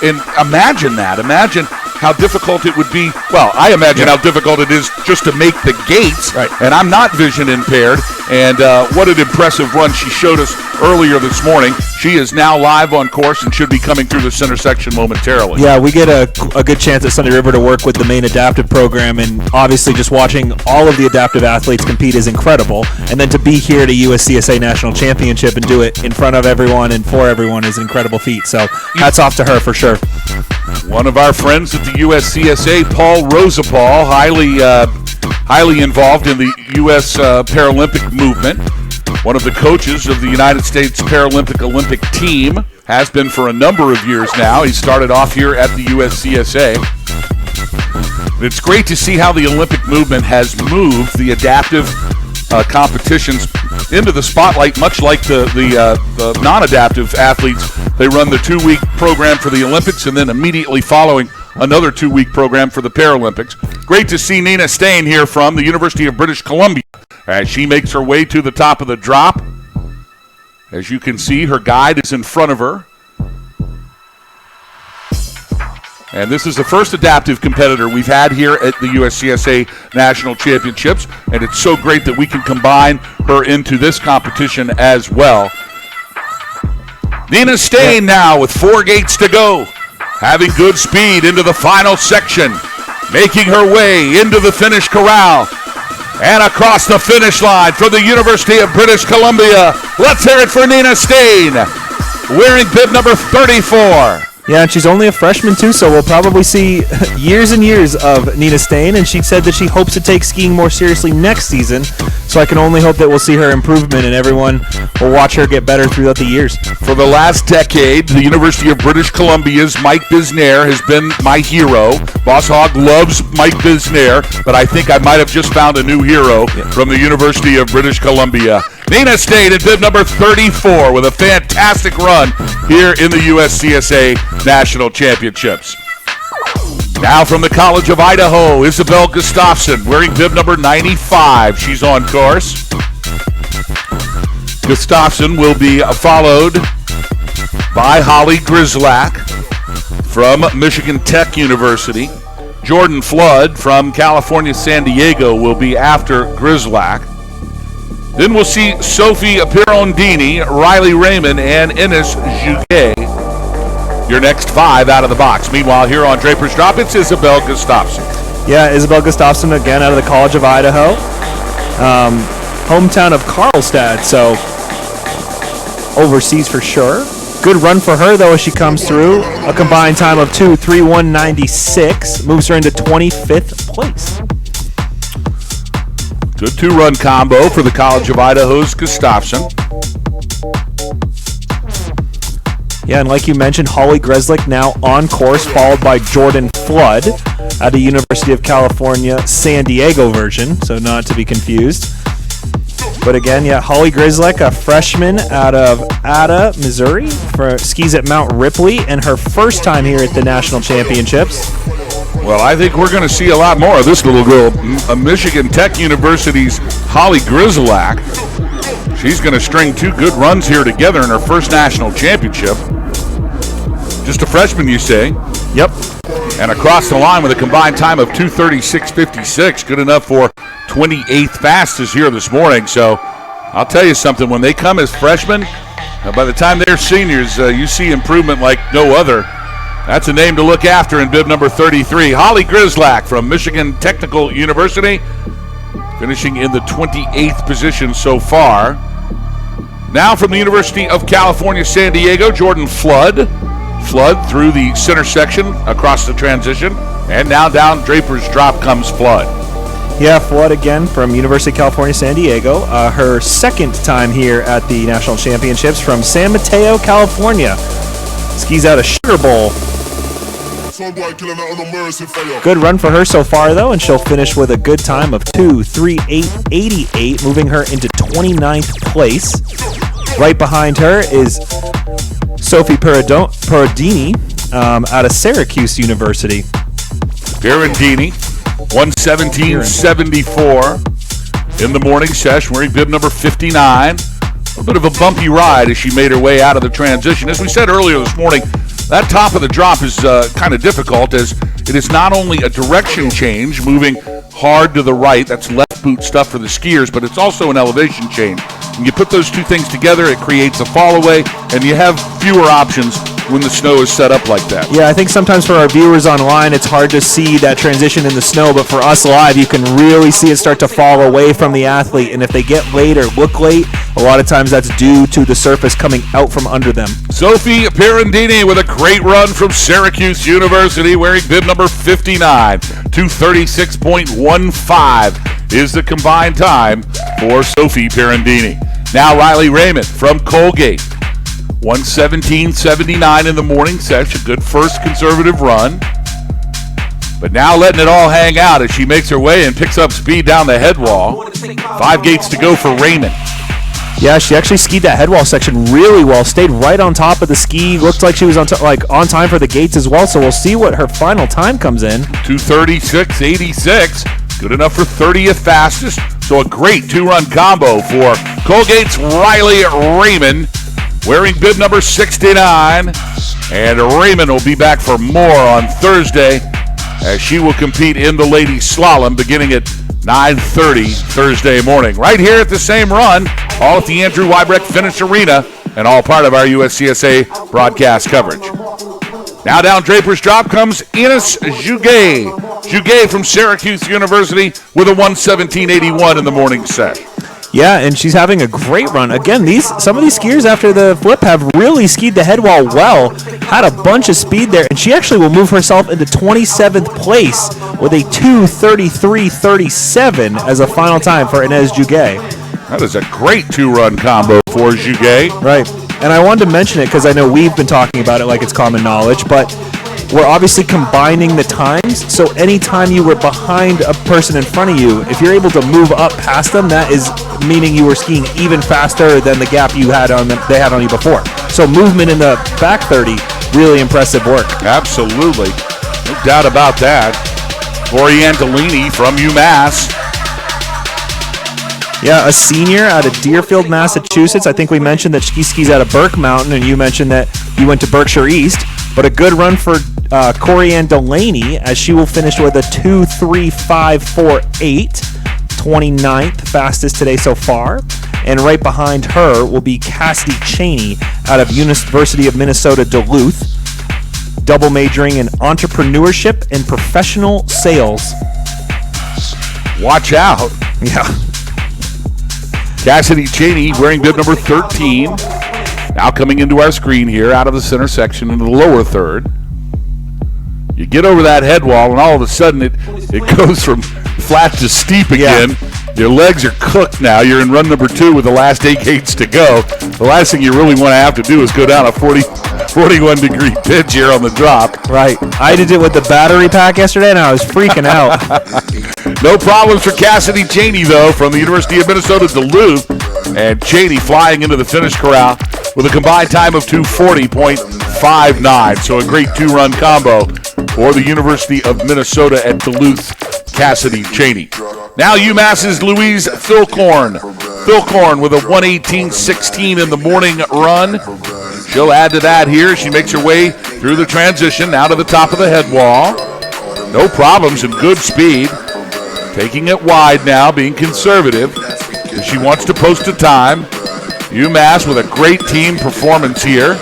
S4: And imagine that. Imagine how difficult it would be. Well, I imagine how difficult it is just to make the gates.
S5: Right.
S4: And I'm not vision impaired. And what an impressive run she showed us earlier this morning. She is now live on course and should be coming through the center section momentarily.
S5: Yeah, we get a good chance at Sunday River to work with the main adaptive program, and obviously just watching all of the adaptive athletes compete is incredible. And then to be here at a USCSA National Championship and do it in front of everyone and for everyone is an incredible feat. So hats off to her for sure.
S4: One of our friends at the USCSA, Paul Rosapal, highly involved in the U.S. Paralympic movement. One of the coaches of the United States Paralympic Olympic team, has been for a number of years now. He started off here at the USCSA. It's great to see how the Olympic movement has moved the adaptive competitions into the spotlight, much like the non-adaptive athletes. They run the 2-week program for the Olympics and then immediately following another 2-week program for the Paralympics. Great to see Nina Stain here from the University of British Columbia as she makes her way to the top of the drop. As you can see, her guide is in front of her. And this is the first adaptive competitor we've had here at the USCSA National Championships, and it's so great that we can combine her into this competition as well. Nina Stain now with 4 gates to go, having good speed into the final section, making her way into the finish corral and across the finish line from the University of British Columbia. Let's hear it for Nina Stain, wearing bib number 34.
S5: Yeah, and she's only a freshman too, so we'll probably see years and years of Nina Stain, and she said that she hopes to take skiing more seriously next season, so I can only hope that we'll see her improvement and everyone will watch her get better throughout the years.
S4: For the last decade, the University of British Columbia's Mike Bisnair has been my hero. Boss Hogg loves Mike Bisnair, but I think I might have just found a new hero from the University of British Columbia. Nina Stain at bib number 34 with a fantastic run here in the USCSA National Championships. Now from the College of Idaho, Isabel Gustafson wearing bib number 95. She's on course. Gustafson will be followed by Holly Grislak from Michigan Tech University. Jordan Flood from California San Diego will be after Grislak. Then we'll see Sophie Pirondini, Riley Raymond, and Ines Juguet. Your next 5 out of the box. Meanwhile, here on Draper's Drop, it's Isabel Gustafson.
S5: Yeah, Isabel Gustafson again out of the College of Idaho. Hometown of Karlstad, so overseas for sure. Good run for her, though, as she comes through. A combined time of 2:3:196 moves her into 25th place.
S4: Good 2-run combo for the College of Idaho's Gustafson.
S5: Yeah, and like you mentioned, Holly Grislak now on course, followed by Jordan Flood at the University of California San Diego version, so not to be confused. But again, yeah, Holly Grislak, a freshman out of Ada, Missouri, for skis at Mount Ripley, and her first time here at the National Championships.
S4: Well, I think we're going to see a lot more of this little girl. Michigan Tech University's Holly Grislak. She's going to string 2 good runs here together in her first national championship. Just a freshman, you say?
S5: Yep.
S4: And across the line with a combined time of 2:36:56. Good enough for 28th fastest here this morning. So I'll tell you something. When they come as freshmen, by the time they're seniors, you see improvement like no other. That's a name to look after in bib number 33. Holly Grislak from Michigan Technical University, finishing in the 28th position so far. Now from the University of California, San Diego, Jordan Flood. Flood through the center section across the transition, and now down Draper's Drop comes Flood.
S5: Yeah, Flood again from University of California, San Diego. Her second time here at the National Championships from San Mateo, California. Skis out of Sugar Bowl. Good run for her so far, though, and she'll finish with a good time of 2:3:8:88, moving her into 29th place. Right behind her is Sophie Pirondini out of Syracuse University.
S4: Pirondini, 1:17:74 in the morning session, wearing bib number 59. A bit of a bumpy ride as she made her way out of the transition. As we said earlier this morning, that top of the drop is kind of difficult, as it is not only a direction change, moving hard to the right, that's left boot stuff for the skiers, but it's also an elevation change. When you put those two things together, it creates a fall away, and you have fewer options when the snow is set up like that.
S5: Yeah, I think sometimes for our viewers online, it's hard to see that transition in the snow, but for us live, you can really see it start to fall away from the athlete, and if they get late or look late, a lot of times that's due to the surface coming out from under them.
S4: Sophie Pirondini with a great run from Syracuse University, wearing bib number 59. 2:36:15 is the combined time for Sophie Pirondini. Now Riley Raymond from Colgate. 1:17:79 in the morning session. Good first conservative run. But now letting it all hang out as she makes her way and picks up speed down the head wall. 5 gates to go for Raymond.
S5: Yeah, she actually skied that head wall section really well. Stayed right on top of the ski. Looked like she was on time for the gates as well. So we'll see what her final time comes in.
S4: 2:36:86. Good enough for 30th fastest. So a great 2-run combo for Colgate's Riley Raymond, wearing bib number 69. And Raymond will be back for more on Thursday as she will compete in the ladies slalom beginning at 9:30 Thursday morning. Right here at the same run, all at the Andrew Wybrecht Finish Arena, and all part of our USCSA broadcast coverage. Now down Draper's Drop comes Ines Jouguet. Jouguet from Syracuse University with a 1:17.81 in the morning set.
S5: Yeah, and she's having a great run. Again, some of these skiers after the flip have really skied the head wall well, had a bunch of speed there, and she actually will move herself into 27th place with a 2:33.37 as a final time for Ines Jouguet.
S4: That is a great two-run combo for Jouguet.
S5: Right, and I wanted to mention it because I know we've been talking about it like it's common knowledge, but we're obviously combining the times, so anytime you were behind a person in front of you, if you're able to move up past them, that is meaning you were skiing even faster than the gap you had on them, they had on you before. So movement in the back 30, really impressive work.
S4: Absolutely. No doubt about that. Orientolini from UMass.
S5: Yeah, a senior out of Deerfield, Massachusetts. I think we mentioned that she skis out of Burke Mountain, and you mentioned that you went to Berkshire East. But a good run for Corianne Delaney, as she will finish with a 2:35.48, 29th fastest today so far. And right behind her will be Cassidy Cheney out of University of Minnesota Duluth, double majoring in entrepreneurship and professional sales.
S4: Watch out.
S5: Yeah.
S4: Cassidy Cheney wearing bib number 13. Now coming into our screen here out of the center section into the lower third. You get over that head wall, and all of a sudden it goes from flat to steep again. Yeah. Your legs are cooked now. You're in run number 2 with the last 8 gates to go. The last thing you really want to have to do is go down a 41-degree pitch here on the drop.
S5: Right. I did it with the battery pack yesterday, and I was freaking out.
S4: No problems for Cassidy Cheney, though, from the University of Minnesota Duluth. And Cheney flying into the finish corral with a combined time of 2:40.59. So a great two-run combo for the University of Minnesota at Duluth, Cassidy Cheney. Now UMass's Louise Philcorn. Philcorn with a 1:18.16 in the morning run. She'll add to that here. She makes her way through the transition out to the top of the head wall. No problems and good speed. Taking it wide now, being conservative. She wants to post a time. UMass with a great team performance here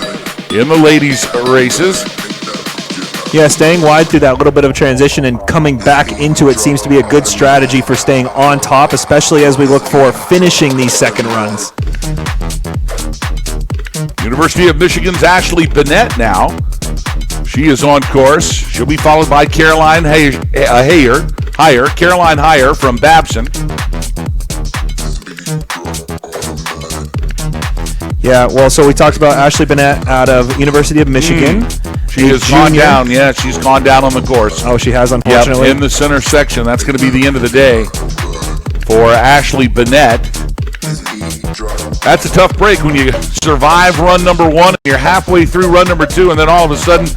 S4: in the ladies' races.
S5: Yeah, staying wide through that little bit of transition and coming back into it seems to be a good strategy for staying on top, especially as we look for finishing these second runs.
S4: University of Michigan's Ashley Bennett now. She is on course. She'll be followed by Caroline Caroline Heyer from Babson.
S5: Yeah, well, so we talked about Ashley Bennett out of University of Michigan.
S4: She has gone down. Yeah, she's gone down on the course.
S5: Oh, she has, unfortunately.
S4: Yep, in the center section. That's going to be the end of the day for Ashley Bennett. That's a tough break when you survive run number 1 and you're halfway through run number 2, and then all of a sudden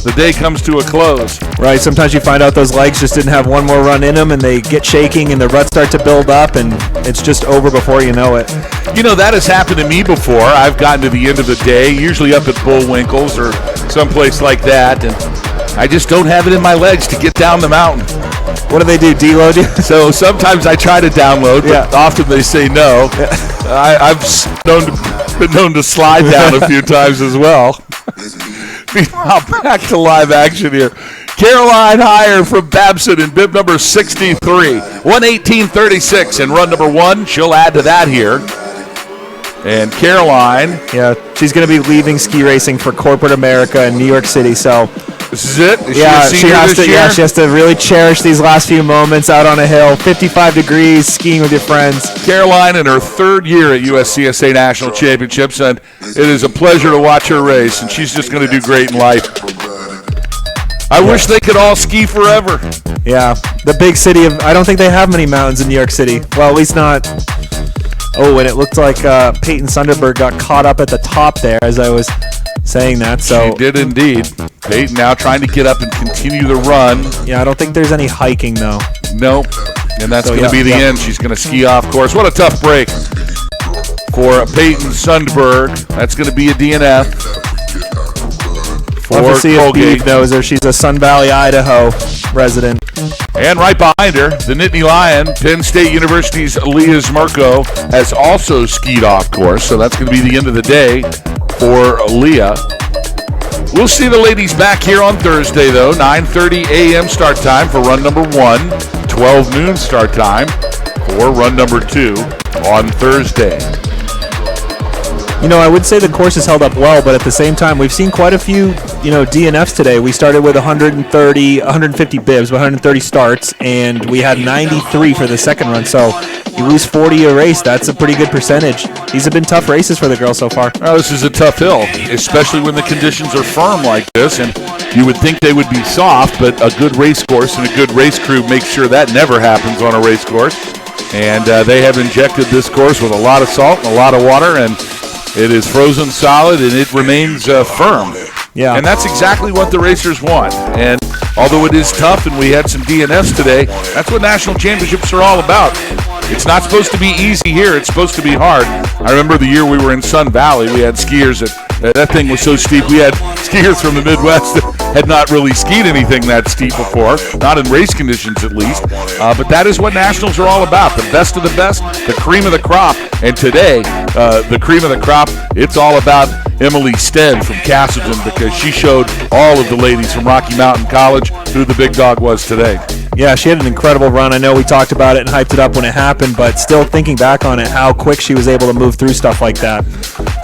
S4: the day comes to a close.
S5: Right, sometimes you find out those legs just didn't have one more run in them, and they get shaking and the ruts start to build up, and it's just over before you know it.
S4: You know, that has happened to me before. I've gotten to the end of the day, usually up at Bullwinkle's or someplace like that, and I just don't have it in my legs to get down the mountain.
S5: What do they do, deload you?
S4: So sometimes I try to download, but often they say no. I've been known to slide down a few times as well. Meanwhile, back to live action here. Caroline Heyer from Babson in bib number 63. 1:18.36 in run number 1. She'll add to that here. And Caroline.
S5: Yeah, she's going to be leaving ski racing for corporate America in New York City, so...
S4: This is it?
S5: She has to really cherish these last few moments out on a hill. 55 degrees, skiing with your friends.
S4: Caroline in her 3rd year at USCSA National Championships, and it is a pleasure to watch her race, and she's just going to do great in life. I wish they could all ski forever.
S5: Yeah, the big city of... I don't think they have many mountains in New York City. Well, at least not... Oh, and it looked like Peyton Sunderberg got caught up at the top there as I was saying that. So
S4: she did indeed. Peyton now trying to get up and continue the run.
S5: Yeah, I don't think there's any hiking, though.
S4: Nope. And that's going to be the end. She's going to ski off course. What a tough break for Peyton Sundberg. That's going to be a DNF.
S5: Love to see if
S4: Colgate.
S5: Beeve knows her. She's a Sun Valley, Idaho resident.
S4: And right behind her, the Nittany Lion, Penn State University's Leah Zmerko, has also skied off course. So that's going to be the end of the day for Leah. We'll see the ladies back here on Thursday, though. 9:30 a.m. start time for run number 1. 12 noon start time for run number 2 on Thursday.
S5: You know, I would say the course has held up well, but at the same time, we've seen quite a few, DNFs today. We started with 150 bibs, 130 starts, and we had 93 for the second run. So you lose 40 a race. That's a pretty good percentage. These have been tough races for the girls so far.
S4: Well, this is a tough hill, especially when the conditions are firm like this, and you would think they would be soft, but a good race course and a good race crew makes sure that never happens on a race course. And they have injected this course with a lot of salt and a lot of water, and it is frozen solid, and it remains firm.
S5: Yeah.
S4: And that's exactly what the racers want. And although it is tough and we had some DNFs today, that's what national championships are all about. It's not supposed to be easy here. It's supposed to be hard. I remember the year we were in Sun Valley, we had skiers that thing was so steep. We had skiers from the Midwest that had not really skied anything that steep before, not in race conditions at least. But that is what nationals are all about. The best of the best, the cream of the crop. And today, the cream of the crop, it's all about Emily Sten from Castleton, because she showed all of the ladies from Rocky Mountain College who the big dog was today.
S5: Yeah, she had an incredible run. I know we talked about it and hyped it up when it happened, but still thinking back on it, how quick she was able to move through stuff like that.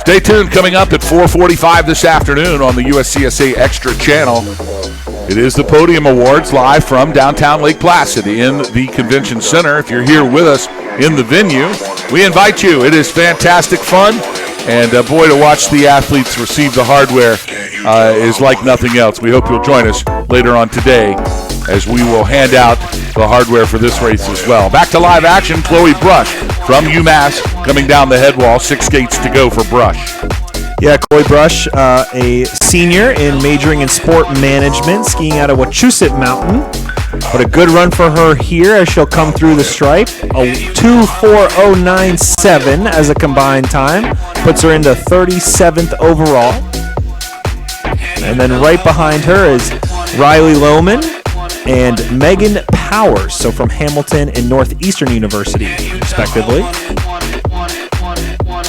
S4: Stay tuned. Coming up at 4:45 this afternoon on the USCSA Extra Channel, it is the Podium Awards live from downtown Lake Placid in the Convention Center. If you're here with us in the venue, we invite you. It is fantastic fun, and boy, to watch the athletes receive the hardware is like nothing else. We hope you'll join us later on today as we will hand out the hardware for this race as well. Back to live action, Chloe Brush from UMass coming down the head wall. 6 skates to go for Brush.
S5: Yeah, Chloe Brush, a senior in majoring in sport management, skiing out of Wachusett Mountain. But a good run for her here as she'll come through the stripe. A 2:40.97 as a combined time. Puts her into 37th overall. And then right behind her is Riley Lohman and Megan Powers, so from Hamilton and Northeastern University, respectively.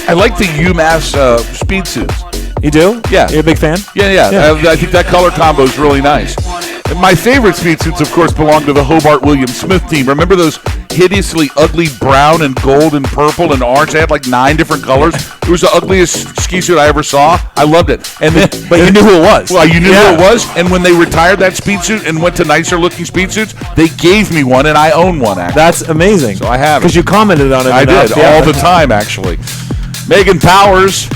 S4: I like the UMass speed suits.
S5: You do?
S4: Yeah.
S5: You're a big fan?
S4: Yeah. I think that color combo is really nice. And my favorite speed suits, of course, belong to the Hobart William Smith team. Remember those hideously ugly brown and gold and purple and orange? They had like 9 different colors. It was the ugliest ski suit I ever saw. I loved it. And then,
S5: But you knew who it was.
S4: Well, you knew who it was. And when they retired that speed suit and went to nicer looking speed suits, they gave me one, and I own one, actually.
S5: That's amazing.
S4: So I have it.
S5: Because you commented on it
S4: I
S5: enough.
S4: did,
S5: Yeah.
S4: all the time, actually. Megan Powers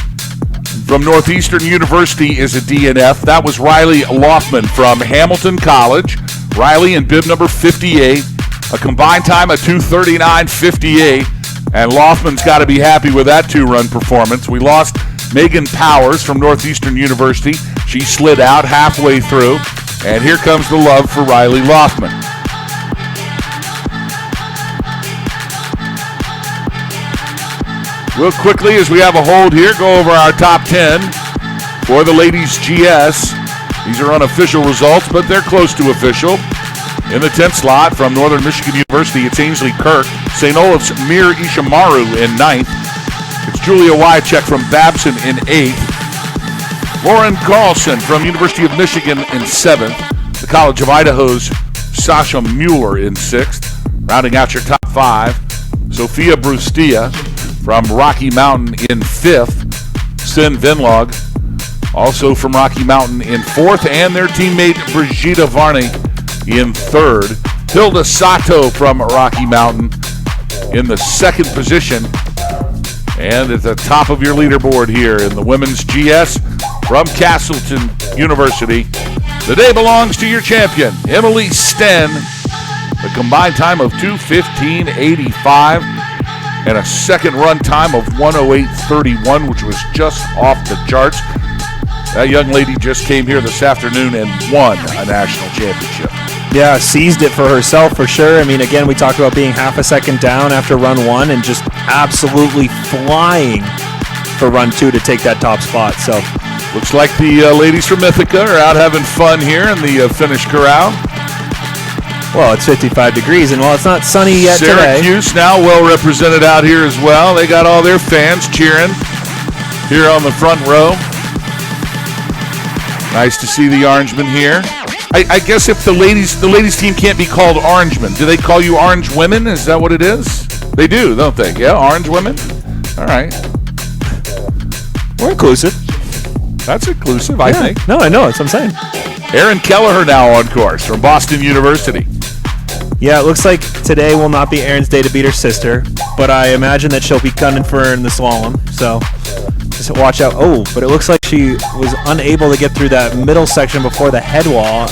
S4: from Northeastern University is a DNF. That was Riley Loftman from Hamilton College. Riley in bib number 58. A combined time of 2:39.58. And Loftman's got to be happy with that 2-run performance. We lost Megan Powers from Northeastern University. She slid out halfway through. And here comes the love for Riley Loftman. Real quickly, as we have a hold here, go over our top 10 for the ladies' GS. These are unofficial results, but they're close to official. In the 10th slot from Northern Michigan University, it's Ainsley Kirk. St. Olaf's Mir Ishimaru in 9th. It's Julia Wycheck from Babson in 8th. Lauren Carlson from University of Michigan in 7th. The College of Idaho's Sasha Mueller in 6th. Rounding out your top 5, Sophia Brustia from Rocky Mountain in 5th. Sin Venlog, also from Rocky Mountain in 4th. And their teammate Brigitte Varney in 3rd. Hilda Sato from Rocky Mountain in the 2nd position. And at the top of your leaderboard here in the women's GS from Castleton University, the day belongs to your champion, Emily Sten. A combined time of 2:15.85 and a second run time of 1:08.31, which was just off the charts. That young lady just came here this afternoon and won a national championship.
S5: Yeah, seized it for herself for sure. I mean, again, we talked about being half a second down after run 1 and just absolutely flying for run 2 to take that top spot. So
S4: Looks like the ladies from Ithaca are out having fun here in the Finnish Corral.
S5: Well, it's 55 degrees, and while it's not sunny yet today.
S4: Syracuse now well represented out here as well. They got all their fans cheering here on the front row. Nice to see the Orangemen here. I guess if the ladies team can't be called Orangemen, do they call you Orange Women? Is that what it is? They do, don't they? Yeah, Orange Women? All right.
S5: We're inclusive.
S4: That's inclusive, I think.
S5: No, I know. That's what I'm saying.
S4: Erin Kelleher now on course from Boston University.
S5: Yeah, it looks like today will not be Erin's day to beat her sister, but I imagine that she'll be gunning for her in the slalom, so just watch out. Oh, but it looks like she was unable to get through that middle section before the head wall,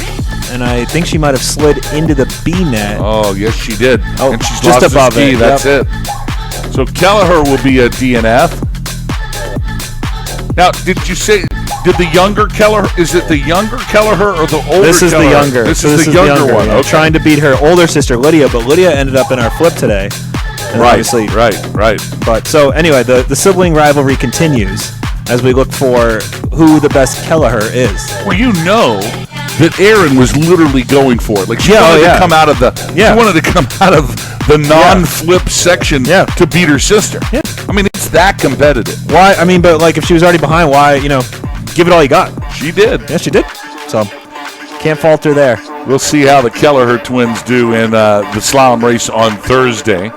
S5: and I think she might have slid into the B net.
S4: Oh, yes, she did.
S5: Oh,
S4: and she's
S5: just
S4: lost
S5: above
S4: the ski.
S5: it.
S4: That's
S5: Yep.
S4: it. So Kelleher will be a DNF. Now, did the younger Kelleher, is it the younger Kelleher or the older
S5: This is
S4: Kelleher?
S5: the younger.
S4: This
S5: So
S4: is the younger one.
S5: yeah.
S4: Okay.
S5: Trying to beat her older sister, Lydia, but Lydia ended up in our flip today. And obviously,
S4: Right.
S5: But so anyway, the sibling rivalry continues as we look for who the best Kelleher is.
S4: Well, you know that Erin was literally going for it. Like she wanted to come out of the non-flip section to beat her sister.
S5: Yeah.
S4: I mean, it's that competitive.
S5: Why? I mean, but like if she was already behind, why? Give it all you got.
S4: She did.
S5: Yes, she did. So can't falter there.
S4: We'll see how the Kelleher twins do in the slalom race on Thursday.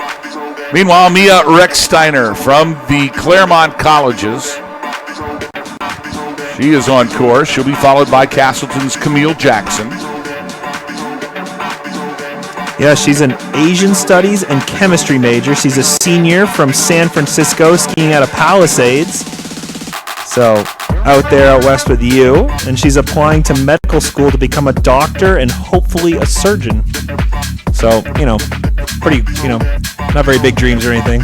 S4: Meanwhile, Mia Recksteiner from the Claremont Colleges. She is on course. She'll be followed by Castleton's Camille Jackson.
S5: Yeah, she's an Asian Studies and Chemistry major. She's a senior from San Francisco, skiing out of Palisades. So out there out west with you. And she's applying to medical school to become a doctor and hopefully a surgeon. So, pretty, not very big dreams or anything.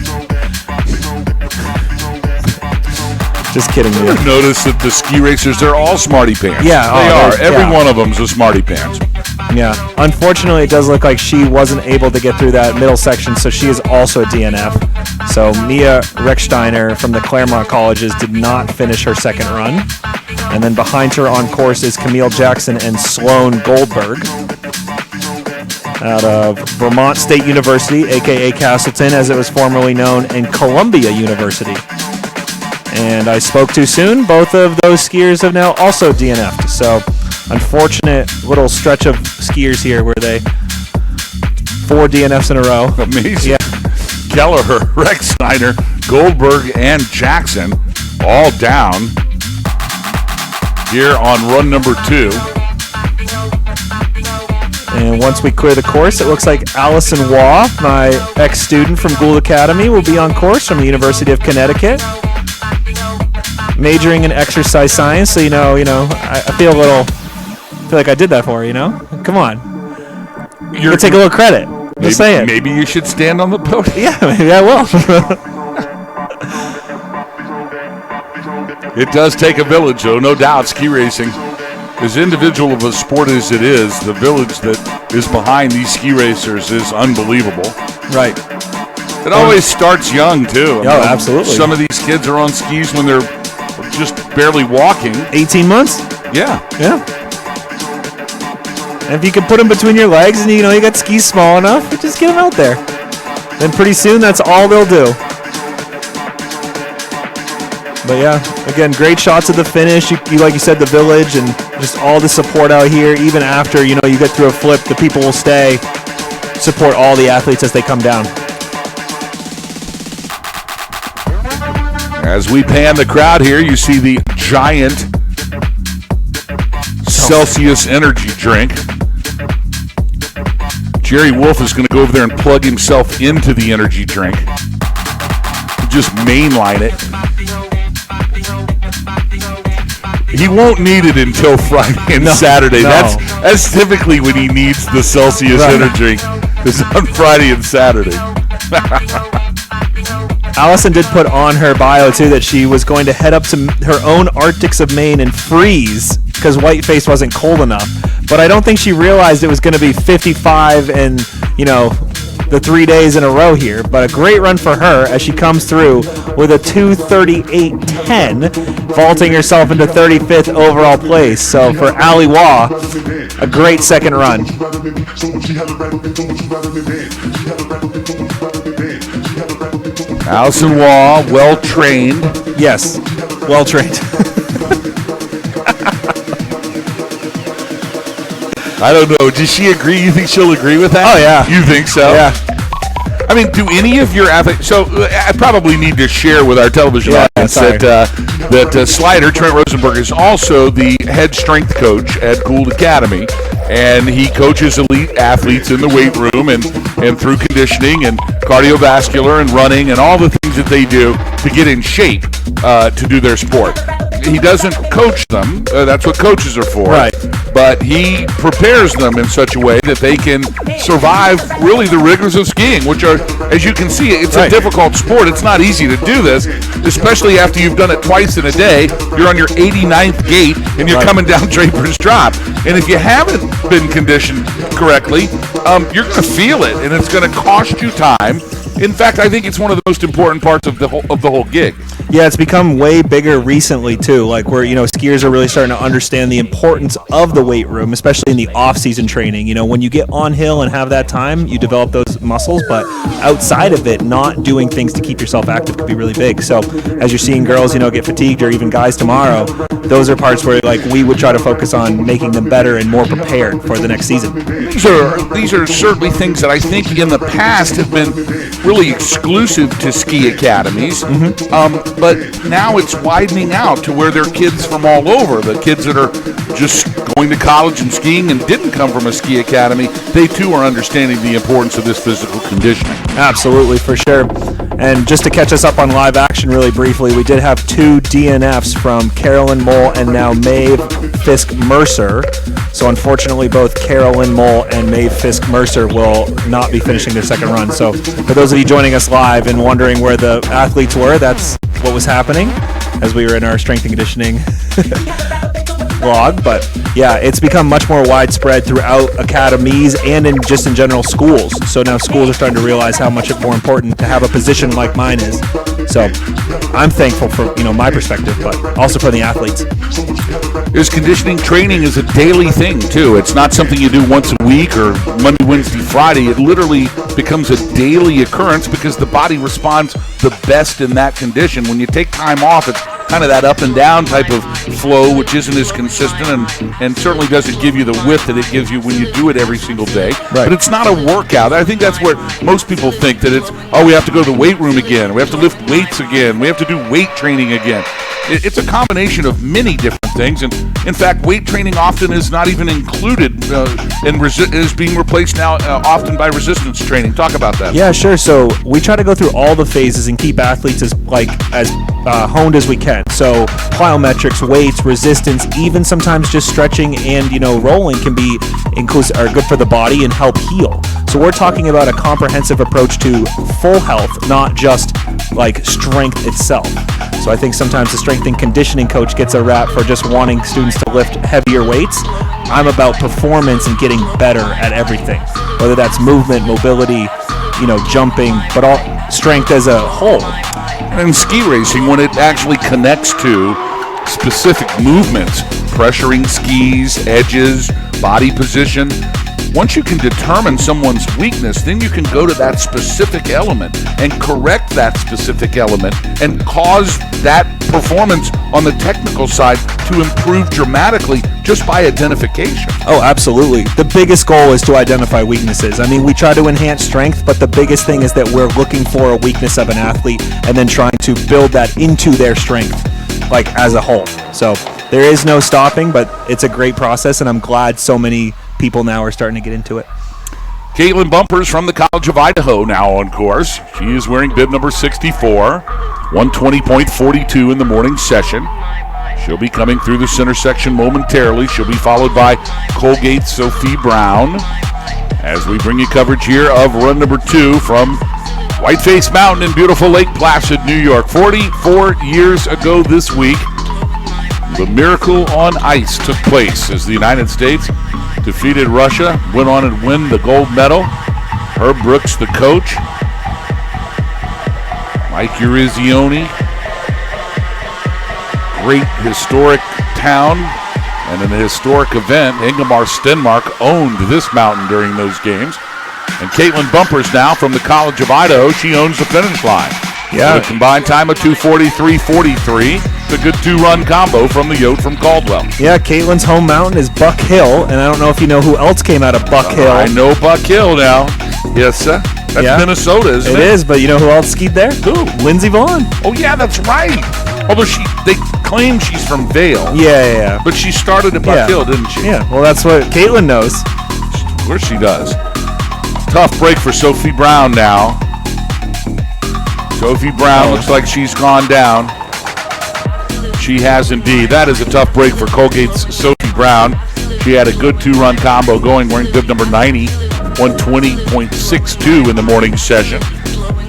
S5: Just kidding.
S4: Notice that the ski racers, they're all smarty pants.
S5: Yeah,
S4: they are. Every one of them's a smarty pants.
S5: Yeah. Unfortunately, it does look like she wasn't able to get through that middle section, so she is also a DNF. So Mia Recksteiner from the Claremont Colleges did not finish her second run. And then behind her on course is Camille Jackson and Sloan Goldberg out of Vermont State University, a.k.a. Castleton, as it was formerly known, and Columbia University. And I spoke too soon. Both of those skiers have now also DNF'd. So, unfortunate little stretch of skiers here where they 4 DNFs in a row.
S4: Amazing.
S5: Yeah.
S4: Kelleher, Recksteiner, Goldberg, and Jackson all down here on run number 2.
S5: And once we clear the course, it looks like Allison Waugh, my ex-student from Gould Academy, will be on course from the University of Connecticut. Majoring in exercise science, so I feel like I did that for her, Come on. You're take a little credit. Just saying.
S4: Maybe you should stand on the podium.
S5: Yeah, maybe I will.
S4: It does take a village, though, no doubt. Ski racing, as individual of a sport as it is, the village that is behind these ski racers is unbelievable.
S5: Right.
S4: It always starts young, too.
S5: Absolutely.
S4: Some of these kids are on skis when they're just barely walking.
S5: 18 months?
S4: Yeah.
S5: And if you can put them between your legs and you got skis small enough, just get them out there. Then pretty soon that's all they'll do. But yeah, again, great shots at the finish. You like you said, the village and just all the support out here. Even after you get through a flip, the people will stay, support all the athletes as they come down.
S4: As we pan the crowd here, you see the giant Celsius energy drink. Jerry Wolf is going to go over there and plug himself into the energy drink. Just mainline it. He won't need it until Friday and Saturday.
S5: No.
S4: That's typically when he needs the Celsius energy drink. Is on Friday and Saturday.
S5: Allison did put on her bio, too, that she was going to head up to her own Arctics of Maine and freeze because Whiteface wasn't cold enough. But I don't think she realized it was going to be 55 and, the 3 days in a row here, but a great run for her as she comes through with a 2:38.10, vaulting herself into 35th overall place. So for Ali Waugh, a great second run.
S4: Allison Waugh, well-trained.
S5: Yes, well-trained.
S4: I don't know. Does she agree? You think she'll agree with that?
S5: Oh, yeah.
S4: You think so?
S5: Yeah.
S4: I mean, do any of your athletes... So I probably need to share with our television audience that Slider, Trent Rosenberg, is also the head strength coach at Gould Academy. And he coaches elite athletes in the weight room and through conditioning and cardiovascular and running and all the things that they do to get in shape to do their sport. He doesn't coach them. That's what coaches are for.
S5: Right.
S4: But he prepares them in such a way that they can survive really the rigors of skiing, which are, as you can see, it's a difficult sport. It's not easy to do this, especially after you've done it twice in a day. You're on your 89th gate, and you're coming down Draper's Drop. And if you haven't been conditioned correctly, you're going to feel it, and it's going to cost you time. In fact, I think it's one of the most important parts of the whole gig.
S5: Yeah, it's become way bigger recently too. Like where skiers are really starting to understand the importance of the weight room, especially in the off-season training. When you get on hill and have that time, you develop those muscles. But outside of it, not doing things to keep yourself active could be really big. So as you're seeing girls, get fatigued, or even guys tomorrow, those are parts where we would try to focus on making them better and more prepared for the next season.
S4: These are certainly things that I think in the past have been really exclusive to ski academies, but now it's widening out to where there are kids from all over. The kids that are just going to college and skiing and didn't come from a ski academy, they too are understanding the importance of this physical conditioning.
S5: Absolutely, for sure. And just to catch us up on live action really briefly, we did have 2 DNFs from Carolyn Mole and now Maeve Fisk-Mercer. So unfortunately, both Carolyn Mole and Maeve Fisk-Mercer will not be finishing their second run. So for those of you joining us live and wondering where the athletes were, that's what was happening as we were in our strength and conditioning vlog. But yeah, it's become much more widespread throughout academies and in general schools. So now schools are starting to realize how much more important to have a position like mine is. So I'm thankful for my perspective, but also for the athletes.
S4: There's conditioning training is a daily thing too. It's not something you do once a week or Monday, Wednesday, Friday. It literally becomes a daily occurrence because the body responds the best in that condition. When you take time off, it's kind of that up and down type of flow, which isn't as consistent and certainly doesn't give you the width that it gives you when you do it every single day.
S5: Right.
S4: But it's not a workout. I think that's where most people think that it's, we have to go to the weight room again. We have to lift weights again. We have to do weight training again. It's a combination of many different things, and in fact, weight training often is not even included and is being replaced now often by resistance training. Talk about that.
S5: Yeah, sure. So we try to go through all the phases and keep athletes as honed as we can. So plyometrics, weights, resistance, even sometimes just stretching and rolling can be inclusive, are good for the body and help heal. So we're talking about a comprehensive approach to full health, not just strength itself. So I think sometimes the strength and conditioning coach gets a rap for just wanting students to lift heavier weights. I'm about performance and getting better at everything, whether that's movement, mobility, jumping, but all strength as a whole.
S4: And ski racing, when it actually connects to specific movements, pressuring skis, edges, body position, once you can determine someone's weakness, then you can go to that specific element and correct that specific element and cause that performance on the technical side to improve dramatically just by identification.
S5: Oh, absolutely. The biggest goal is to identify weaknesses. I mean, we try to enhance strength, but the biggest thing is that we're looking for a weakness of an athlete and then trying to build that into their strength, as a whole. So there is no stopping, but it's a great process, and I'm glad so many people now are starting to get into it.
S4: Caitlin Bumpers from the College of Idaho now on course. She is wearing bib number 64, 120.42 in the morning session. She'll be coming through the center section momentarily. She'll be followed by Colgate Sophie Brown as we bring you coverage here of run number 2 from Whiteface Mountain in beautiful Lake Placid, New York. 44 years ago this week, the miracle on ice took place as the United States defeated Russia, went on and win the gold medal. Herb Brooks, the coach. Mike Urizioni. Great historic town and an historic event. Ingemar Stenmark owned this mountain during those games. And Caitlin Bumpers now from the College of Idaho. She owns the finish line.
S5: Yeah.
S4: With a combined time of 2:43.43. It's a good two-run combo from the Yote from Caldwell.
S5: Yeah, Caitlin's home mountain is Buck Hill, and I don't know if you know who else came out of Buck Hill.
S4: I know Buck Hill now. Yes, sir. That's Minnesota, isn't it?
S5: It is, but you know who else skied there?
S4: Who?
S5: Lindsey Vaughn.
S4: Oh, yeah, that's right. Although they claim she's from Vail.
S5: Yeah.
S4: But she started at Buck Hill, didn't she?
S5: Yeah, well, that's what Caitlin knows.
S4: Of course she does. Tough break for Sophie Brown now. Sophie Brown looks like she's gone down. She has indeed. That is a tough break for Colgate's Sophie Brown. She had a good two-run combo going, wearing bib number 90, 120.62 in the morning session.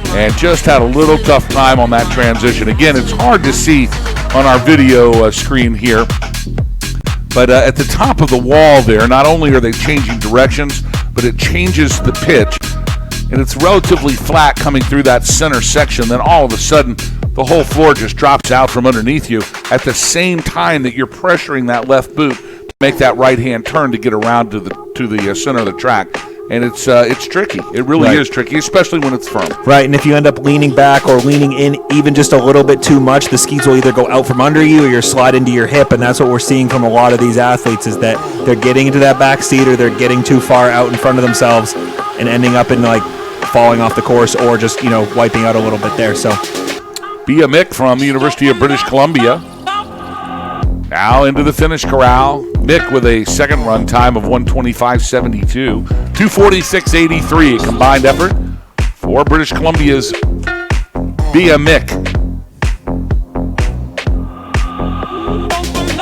S4: And just had a little tough time on that transition. Again, it's hard to see on our video screen here. But at the top of the wall there, not only are they changing directions, but it changes the pitch. And it's relatively flat coming through that center section. Then all of a sudden, the whole floor just drops out from underneath you at the same time that you're pressuring that left boot to make that right-hand turn to get around to the center of the track. And it's tricky. It really is tricky, especially when it's firm.
S5: Right, and if you end up leaning back or leaning in even just a little bit too much, the skis will either go out from under you or you'll slide into your hip, and that's what we're seeing from a lot of these athletes is that they're getting into that back seat or they're getting too far out in front of themselves and ending up in falling off the course or just, wiping out a little bit there. So,
S4: Bea Mick from the University of British Columbia. Now into the finish corral. Mick with a second run time of 125.72. 246.83, a combined effort for British Columbia's Bea Mick.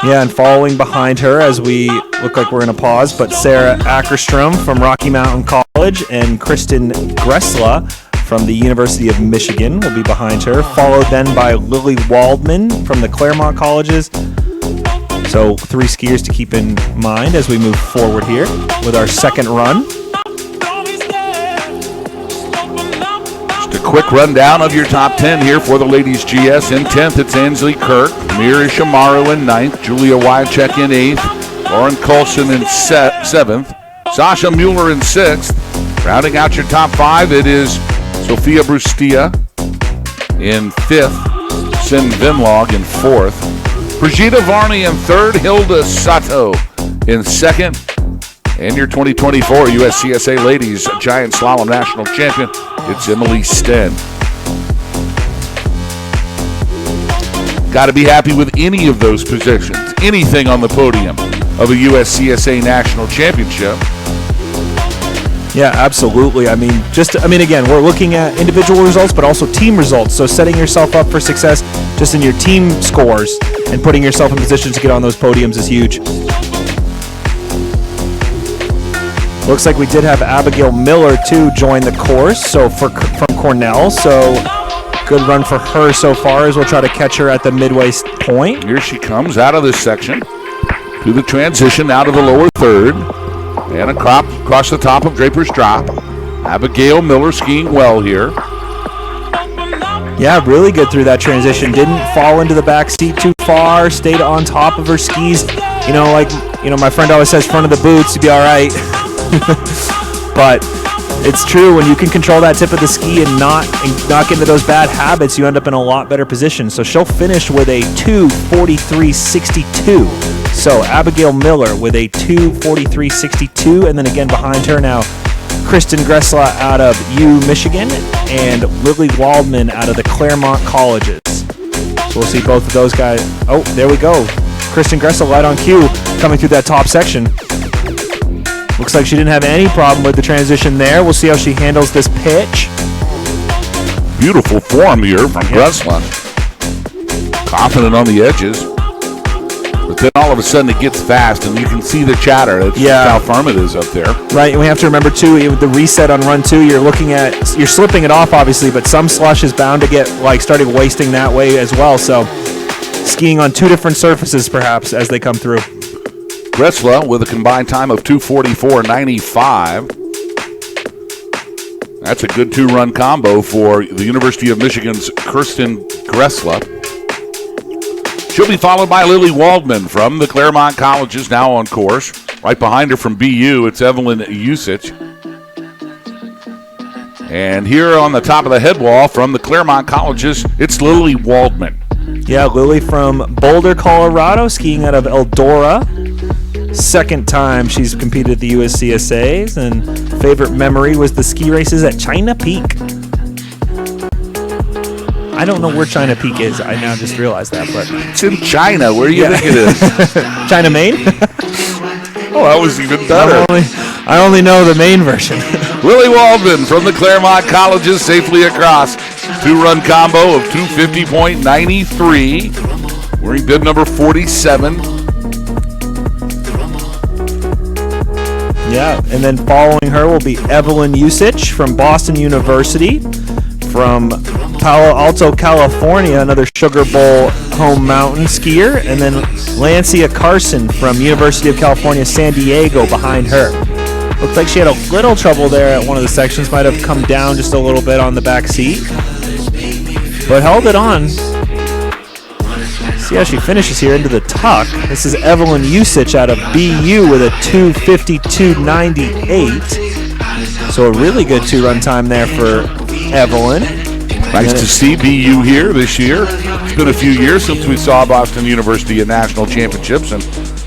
S5: Yeah, and following behind her as we look like we're in a pause, but Sarah Ackerstrom from Rocky Mountain College and Kristen Gressla from the University of Michigan will be behind her, followed then by Lily Waldman from the Claremont Colleges. So 3 skiers to keep in mind as we move forward here with our second run.
S4: Just a quick rundown of your top 10 here for the ladies GS. In 10th, it's Ansley Kirk, Mira Shamaru in 9th, Julia Wycheck in 8th, Lauren Coulson in 7th, Sasha Mueller in 6th. Rounding out your top 5, it is Sophia Brustia in 5th, Sin Vinlog in 4th, Brigitte Varney in 3rd, Hilda Sato in 2nd, and your 2024 USCSA Ladies Giant Slalom National Champion, it's Emily Sten. Got to be happy with any of those positions, anything on the podium of a USCSA National Championship.
S5: Yeah, absolutely. Again, we're looking at individual results, but also team results. So setting yourself up for success just in your team scores and putting yourself in position to get on those podiums is huge. Looks like we did have Abigail Miller, too, join the course, so from Cornell. So good run for her so far as we'll try to catch her at the midway point.
S4: Here she comes out of this section to the transition out of the lower third. And across the top of Draper's Drop. Abigail Miller skiing well here.
S5: Yeah, really good through that transition. Didn't fall into the back seat too far. Stayed on top of her skis. My friend always says front of the boots, you'll be all right. But it's true, when you can control that tip of the ski and not get into those bad habits, you end up in a lot better position. So she'll finish with a 2:43.62. So Abigail Miller with a 2:43.62, and then again behind her now, Kristen Gressla out of Michigan and Lily Waldman out of the Claremont Colleges. So we'll see both of those guys. Oh, there we go. Kristen Gressla right on cue coming through that top section. Looks like she didn't have any problem with the transition there. We'll see how she handles this pitch.
S4: Beautiful form here from Gressla. Confident on the edges. But then all of a sudden it gets fast and you can see the chatter. That's how firm it is up there.
S5: Right, and we have to remember too, the reset on run 2, you're slipping it off obviously, but some slush is bound to get started wasting that way as well. So skiing on 2 different surfaces perhaps as they come through.
S4: Gressla with a combined time of 2:44.95. That's a good two-run combo for the University of Michigan's Kirsten Gressler. She'll be followed by Lily Waldman from the Claremont Colleges, now on course. Right behind her from BU, it's Evelyn Usich. And here on the top of the head wall from the Claremont Colleges, it's Lily Waldman.
S5: Yeah, Lily from Boulder, Colorado, skiing out of Eldora. Second time she's competed at the USCSAs, and favorite memory was the ski races at China Peak. I don't know where China Peak is. I now just realized that, but
S4: it's in China. Where do you think it is?
S5: China, Maine?
S4: Oh, that was even better.
S5: I only know the Maine version.
S4: Lily Waldman from the Claremont Colleges safely across. Two-run combo of 250.93. Wearing bib number 47.
S5: Yeah, and then following her will be Evelyn Usich from Boston University. From Palo Alto, California, another Sugar Bowl home mountain skier. And then Lancia Carson from University of California, San Diego behind her. Looks like she had a little trouble there at one of the sections. Might have come down just a little bit on the back seat. But held it on. See how she finishes here into the tuck. This is Evelyn Usich out of BU with a 2:52.98. So a really good two-run time there for Evelyn.
S4: Nice to see BU here this year. It's been a few years since we saw Boston University at national championships, and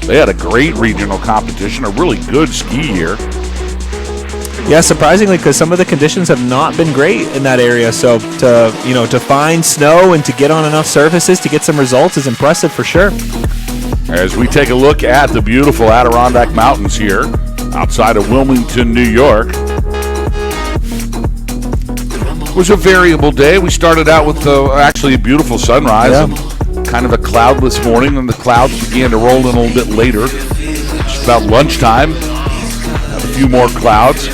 S4: they had a great regional competition, a really good ski year.
S5: Yeah, surprisingly, because some of the conditions have not been great in that area. So to find snow and to get on enough surfaces to get some results is impressive for sure.
S4: As we take a look at the beautiful Adirondack Mountains here outside of Wilmington, New York. It was a variable day. We started out with actually a beautiful sunrise and kind of a cloudless morning, and the clouds began to roll in a little bit later. Just about lunchtime, had a few more clouds,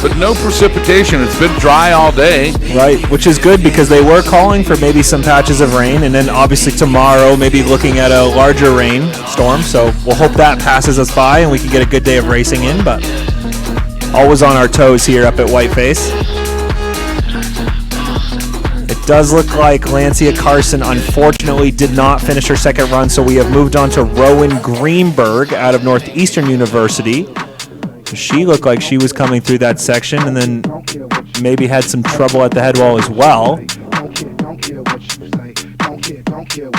S4: but no precipitation. It's been dry all day.
S5: Right, which is good because they were calling for maybe some patches of rain, and then obviously tomorrow maybe looking at a larger rain storm. So we'll hope that passes us by and we can get a good day of racing in, but always on our toes here up at Whiteface. It does look like Lancia Carson unfortunately did not finish her second run, so we have moved on to Rowan Greenberg out of Northeastern University. She looked like she was coming through that section and then maybe had some trouble at the head wall as well.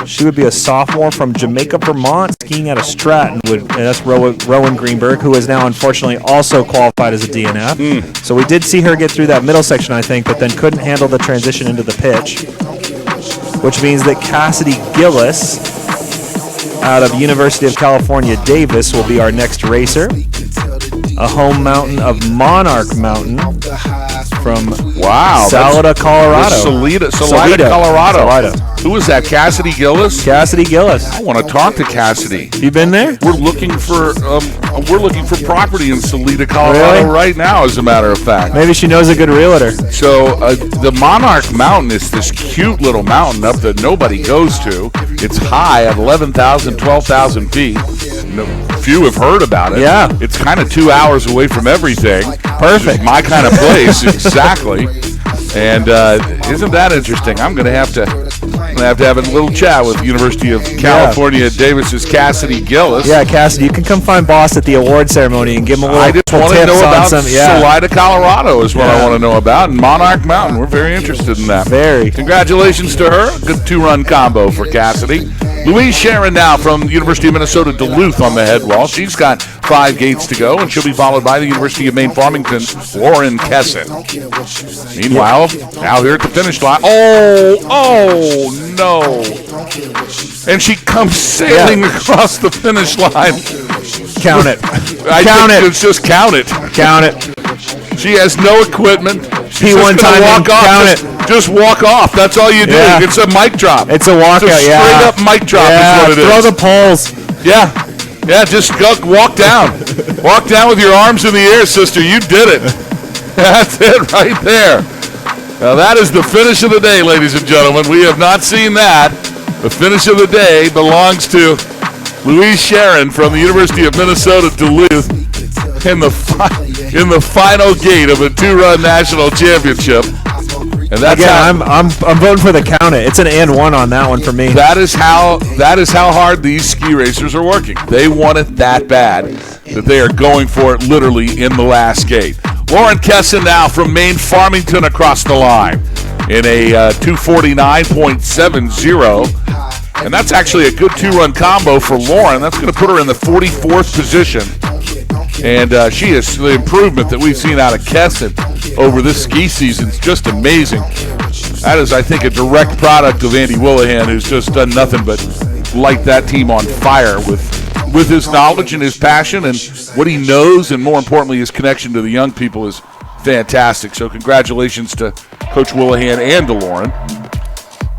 S5: She would be a sophomore from Jamaica, Vermont, skiing out of Stratton. And that's Rowan Greenberg, who is now unfortunately also qualified as a DNF. So we did see her get through that middle section, I think, but then couldn't handle the transition into the pitch, which means that Cassidy Gillis out of University of California, Davis will be our next racer. A home mountain of Monarch Mountain from Salida, Colorado.
S4: Salida, Colorado.
S5: Salida.
S4: Who was that? Cassidy Gillis?
S5: Cassidy Gillis.
S4: I want to talk to Cassidy.
S5: You been there?
S4: We're looking for property in Salida, Colorado right now, as a matter of fact.
S5: Maybe she knows a good realtor.
S4: So the Monarch Mountain is this cute little mountain up that nobody goes to. It's high at 11,000, 12,000 feet. Few have heard about it.
S5: Yeah.
S4: It's kind of 2 hours away from everything.
S5: Perfect.
S4: My kind of place, exactly. And isn't that interesting? I'm going to have to have a little chat with University of California Davis's Cassidy Gillis.
S5: Yeah, Cassidy, you can come find Boss at the award ceremony and give him a little
S4: I just want to know about Salida, Colorado is what I want to know about. And Monarch Mountain, we're very interested in that.
S5: Very.
S4: Congratulations to her. Good two-run combo for Cassidy. Louise Sharon now from the University of Minnesota Duluth on the head wall. She's got 5 gates to go, and she'll be followed by the University of Maine Farmington's Lauren Kesson. Meanwhile, now here at the finish line. Oh, no. And she comes sailing across the finish line.
S5: Count it.
S4: It's just count it.
S5: Count it.
S4: She has no equipment. She's
S5: P1 time. Count it.
S4: Just walk off. That's all you do.
S5: Yeah.
S4: It's a mic drop.
S5: It's a walkout.
S4: It's a straight up mic drop is what it is.
S5: Throw the poles.
S4: Yeah. Just walk down. Walk down with your arms in the air, sister. You did it. That's it right there. Now that is the finish of the day, ladies and gentlemen. We have not seen that. The finish of the day belongs to Louise Sharon from the University of Minnesota Duluth in the in the final gate of a 2-run national championship. And that's
S5: Again, I'm voting for the count it. It's an and one on that one for me.
S4: That is how hard these ski racers are working. They want it that bad that they are going for it literally in the last gate. Lauren Kesson now from Maine Farmington across the line in a 249.70. And that's actually a good 2-run combo for Lauren. That's going to put her in the 44th position. And she is the improvement that we've seen out of Kesson over this ski season. It's just amazing. That is, I think, a direct product of Andy Willihan, who's just done nothing but light that team on fire with his knowledge and his passion and what he knows, and more importantly, his connection to the young people is fantastic. So congratulations to Coach Willihan and to Lauren.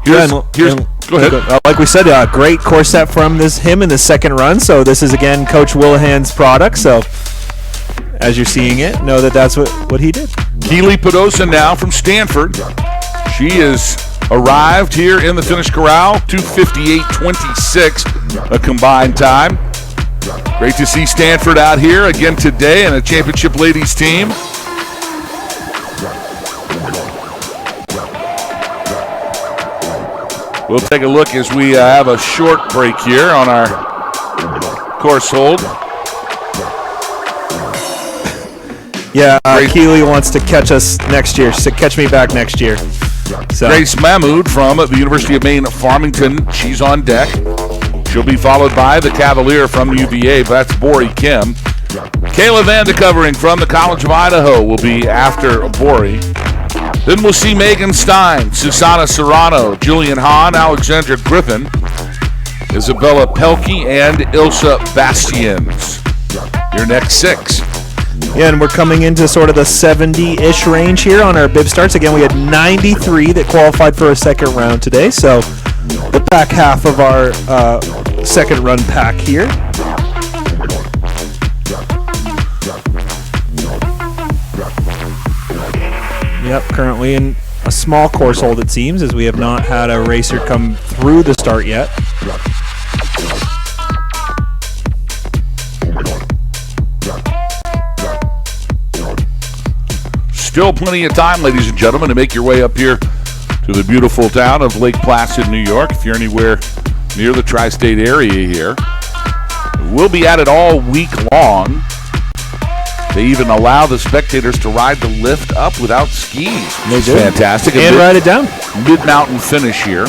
S4: Go ahead.
S5: Like we said, great course set from him in the second run. So this is, again, Coach Willihan's product. So as you're seeing it, know that that's what he did.
S4: Keely Podosa now from Stanford. She has arrived here in the finish corral, 2:58.26, a combined time. Great to see Stanford out here again today and a championship ladies team. We'll take a look as we have a short break here on our course hold.
S5: Yeah, Keely wants to catch us next year. She said, catch me back next year. So. Grace
S4: Mahmood from the University of Maine Farmington. She's on deck. She'll be followed by the Cavalier from the UVA, but that's Bori Kim. Kayla Vandecovering from the College of Idaho will be after Bori. Then we'll see Megan Stein, Susanna Serrano, Julian Hahn, Alexandra Griffin, Isabella Pelkey, and Ilsa Bastians. Your next 6.
S5: Yeah, and we're coming into sort of the 70-ish range here on our bib starts. Again, we had 93 that qualified for a second round today, so the back half of our second run pack here. Yep, currently in a small course hold, it seems, as we have not had a racer come through the start yet.
S4: Still plenty of time, ladies and gentlemen, to make your way up here to the beautiful town of Lake Placid, New York. If you're anywhere near the tri-state area here, we'll be at it all week long. They even allow the spectators to ride the lift up without skis.
S5: They do.
S4: Fantastic.
S5: And ride it down.
S4: Mid-mountain finish here.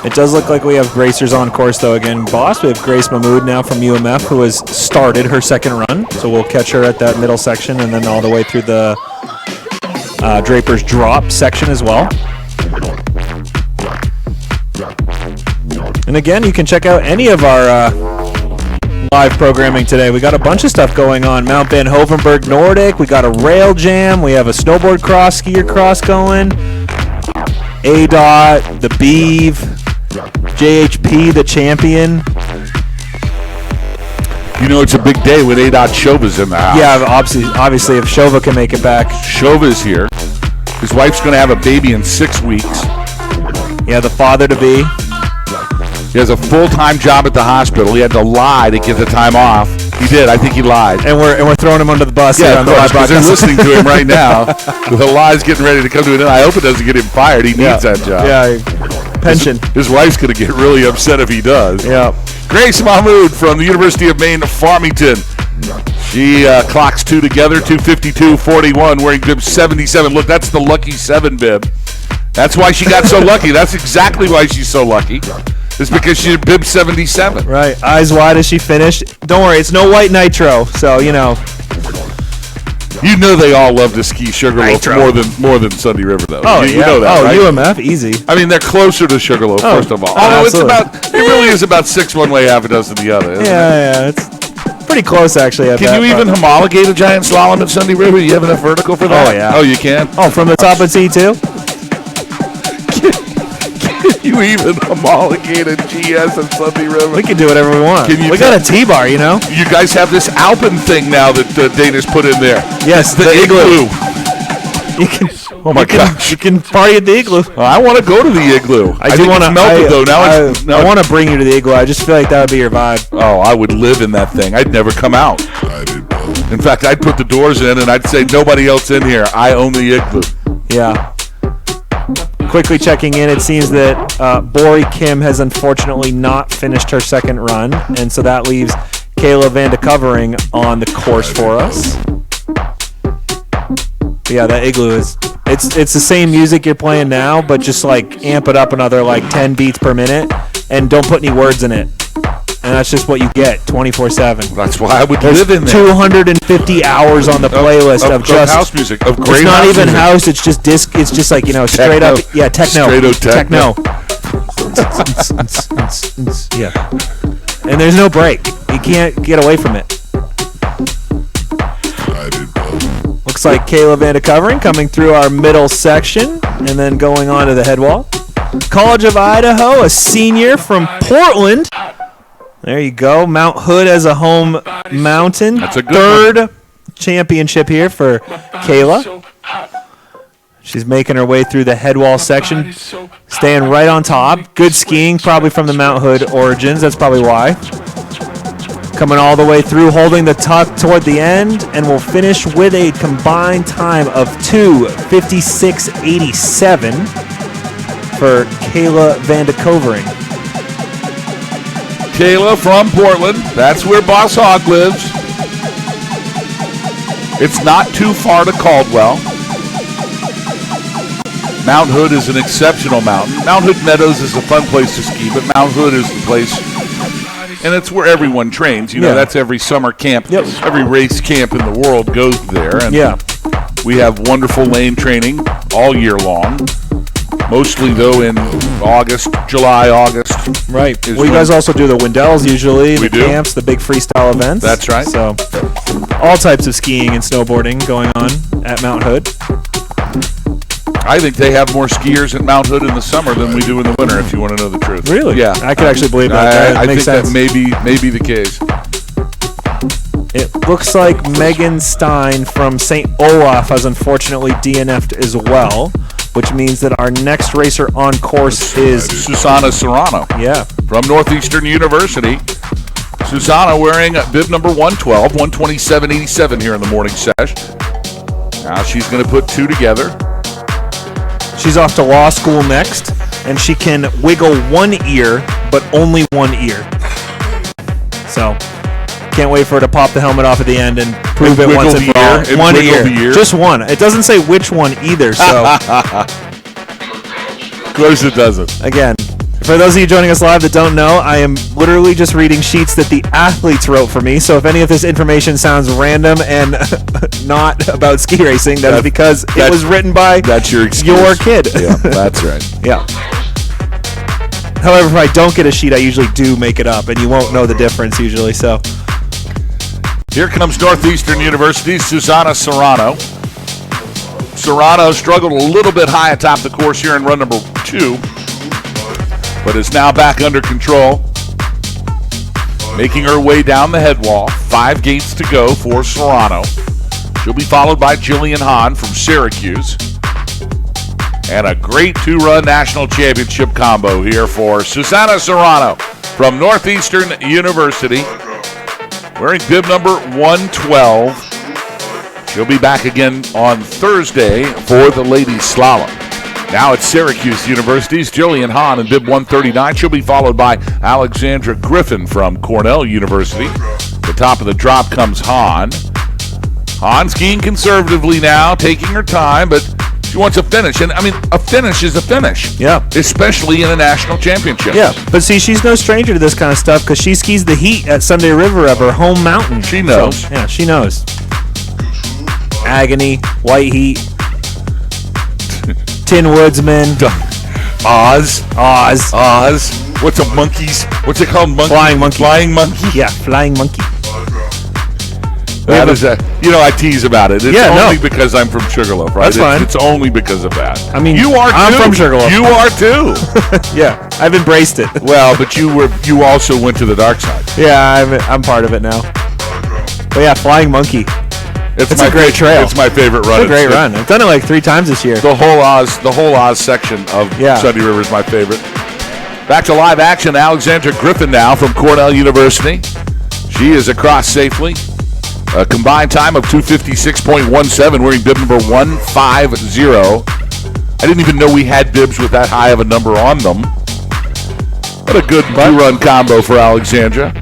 S5: It does look like we have racers on course, though. Again, boss, we have Grace Mahmood now from UMF, who has started her second run. So we'll catch her at that middle section and then all the way through the Draper's Drop section as well. And again, you can check out any of our live programming today. We got a bunch of stuff going on. Mount Van Hovenberg Nordic. We got a rail jam. We have a snowboard cross, skier cross going. ADOT, the Beeve, JHP, the champion.
S4: You know, it's a big day when ADOT Shova's in the house.
S5: Yeah, obviously, if Shova can make it back.
S4: Shova's here. His wife's going to have a baby in 6 weeks.
S5: Yeah, the father-to-be.
S4: He has a full-time job at the hospital. He had to lie to get the time off. He did. I think he lied.
S5: And we're throwing him under the bus.
S4: Yeah,
S5: here
S4: of course, because they're listening to him right now. The lie's getting ready to come to an end. I hope it doesn't get him fired. He needs that job.
S5: Yeah, pension.
S4: His wife's going to get really upset if he does.
S5: Yeah.
S4: Grace Mahmood from the University of Maine Farmington. She clocks 2 together, 2:52.41, wearing bib 77. Look, that's the lucky 7 bib. That's why she got so lucky. That's exactly why she's so lucky. It's because she did bib 77.
S5: Right. Eyes wide as she finished. Don't worry, it's no white nitro, so, you know.
S4: You know they all love to ski Sugarloaf more than Sunday River, though.
S5: Oh,
S4: you know that, right?
S5: UMF, easy.
S4: I mean, they're closer to Sugarloaf, first of all. Although it really is about 6 one way, half a dozen the other, isn't it?
S5: Yeah, it's pretty close, actually.
S4: Can you even homologate a giant slalom at Sunday River? Do you have enough vertical for that?
S5: Oh, yeah.
S4: Oh, you can?
S5: Oh, from the top of T2?
S4: You even homologate a GS at Sunday River?
S5: We can do whatever we want. We got a T-bar, you know?
S4: You guys have this Alpine thing now that Dana's put in there.
S5: Yes, the igloo.
S4: Oh my gosh!
S5: You can party at the igloo.
S4: I want to go to the igloo. I do want to melt it though.
S5: I want to bring you to the igloo. I just feel like that would be your vibe.
S4: Oh, I would live in that thing. I'd never come out. In fact, I'd put the doors in and I'd say, nobody else in here. I own the igloo.
S5: Yeah. Quickly checking in, it seems that Bori Kim has unfortunately not finished her second run, and so that leaves Kayla Vanda Covering on the course for us. Yeah, that igloo is it's the same music you're playing now, but just like amp it up another like 10 beats per minute, and don't put any words in it. And that's just what you get 24/7.
S4: That's why I would live in there.
S5: 250 hours on the playlist of just
S4: house music, of great
S5: it's not
S4: house
S5: even
S4: music.
S5: house, it's just disc. It's just like, straight up, yeah, techno.
S4: Straight up techno.
S5: Yeah. And there's no break. You can't get away from it. Looks like Kayla Vanda Covering coming through our middle section and then going on to the head wall. College of Idaho, a senior from Portland. There you go. Mount Hood as a home mountain.
S4: That's a good
S5: third championship here for Kayla. She's making her way through the head wall section, staying right on top. Good skiing, probably from the Mount Hood origins. That's probably why. Coming all the way through, holding the tuck toward the end, and we'll finish with a combined time of 2:56.87 for Kayla Vanda Covering.
S4: Kayla from Portland. That's where Boss Hog lives. It's not too far to Caldwell. Mount Hood is an exceptional mountain. Mount Hood Meadows is a fun place to ski, but Mount Hood is the place, and it's where everyone trains. That's every summer camp.
S5: Yep.
S4: Every race camp in the world goes there. And we have wonderful lane training all year long. Mostly, though, in July, August.
S5: Right. Well, you guys also do the Windells usually, the camps, the big freestyle events.
S4: That's right.
S5: So, all types of skiing and snowboarding going on at Mount Hood.
S4: I think they have more skiers at Mount Hood in the summer than we do in the winter, if you want to know the truth.
S5: Really?
S4: Yeah.
S5: I could actually believe that.
S4: I
S5: makes
S4: think
S5: sense.
S4: that may be the case.
S5: It looks like Megan Stein from St. Olaf has unfortunately DNF'd as well, which means that our next racer on course is
S4: Susanna Serrano.
S5: Yeah.
S4: From Northeastern University. Susanna wearing bib number 112, 127.87 here in the morning sesh. Now she's going to put two together.
S5: She's off to law school next, and she can wiggle one ear, but only one ear. So, can't wait for her to pop the helmet off at the end and prove it once and for all. One ear. Just one. It doesn't say which one either, so.
S4: Of course it doesn't.
S5: Again, for those of you joining us live that don't know, I am literally just reading sheets that the athletes wrote for me. So if any of this information sounds random and not about ski racing, that is because it was written by
S4: your
S5: kid.
S4: Yeah, that's right.
S5: Yeah. However, if I don't get a sheet, I usually do make it up, and you won't know the difference usually. So
S4: here comes Northeastern University's Susanna Serrano. Serrano struggled a little bit high atop the course here in run number 2, but is now back under control. Making her way down the head wall. 5 gates to go for Serrano. She'll be followed by Jillian Hahn from Syracuse. And a great 2-run national championship combo here for Susanna Serrano from Northeastern University. Wearing bib number 112. She'll be back again on Thursday for the ladies slalom. Now it's Syracuse University's Jillian Hahn in bib 139. She'll be followed by Alexandra Griffin from Cornell University. The top of the drop comes Hahn. Hahn skiing conservatively now, taking her time, but she wants a finish. And, I mean, a finish is a finish.
S5: Yeah.
S4: Especially in a national championship.
S5: yeah, but see, she's no stranger to this kind of stuff because she skis the heat at Sunday River of her home mountain.
S4: She knows.
S5: So, yeah, she knows. Agony, White Heat, Tin Woodsman,
S4: Oz.
S5: What's
S4: a monkey's? What's it called?
S5: Flying monkey.
S4: Flying monkey?
S5: Yeah, Flying Monkey.
S4: That is I tease about it. It's only because I'm from Sugarloaf, right?
S5: That's fine.
S4: It's only because of that.
S5: I mean,
S4: you are too.
S5: I'm from Sugarloaf.
S4: You are too.
S5: Yeah, I've embraced it.
S4: Well, but you also went to the dark side.
S5: Yeah, I'm part of it now. But yeah, Flying Monkey. It's a great trail.
S4: It's my favorite run.
S5: It's a great run. I've done it like 3 times this year.
S4: The whole Oz section of Sunday River is my favorite. Back to live action. Alexandra Griffin now from Cornell University. She is across safely. A combined time of 2:56.17, wearing bib number 150. I didn't even know we had bibs with that high of a number on them. What a good two-run combo for Alexandra.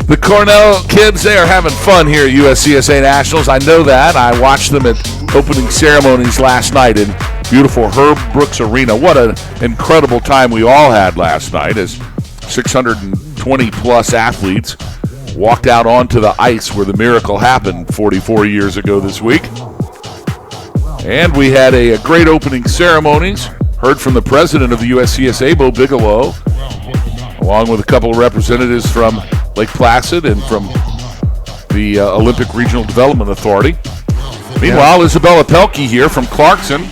S4: The Cornell kids, they are having fun here at USCSA Nationals. I know that. I watched them at opening ceremonies last night in beautiful Herb Brooks Arena. What an incredible time we all had last night as 620-plus athletes walked out onto the ice where the miracle happened 44 years ago this week. And we had a great opening ceremonies. Heard from the president of the USCSA, Bo Bigelow, along with a couple of representatives from Lake Placid and from the Olympic Regional Development Authority. Meanwhile, Isabella Pelkey here from Clarkson.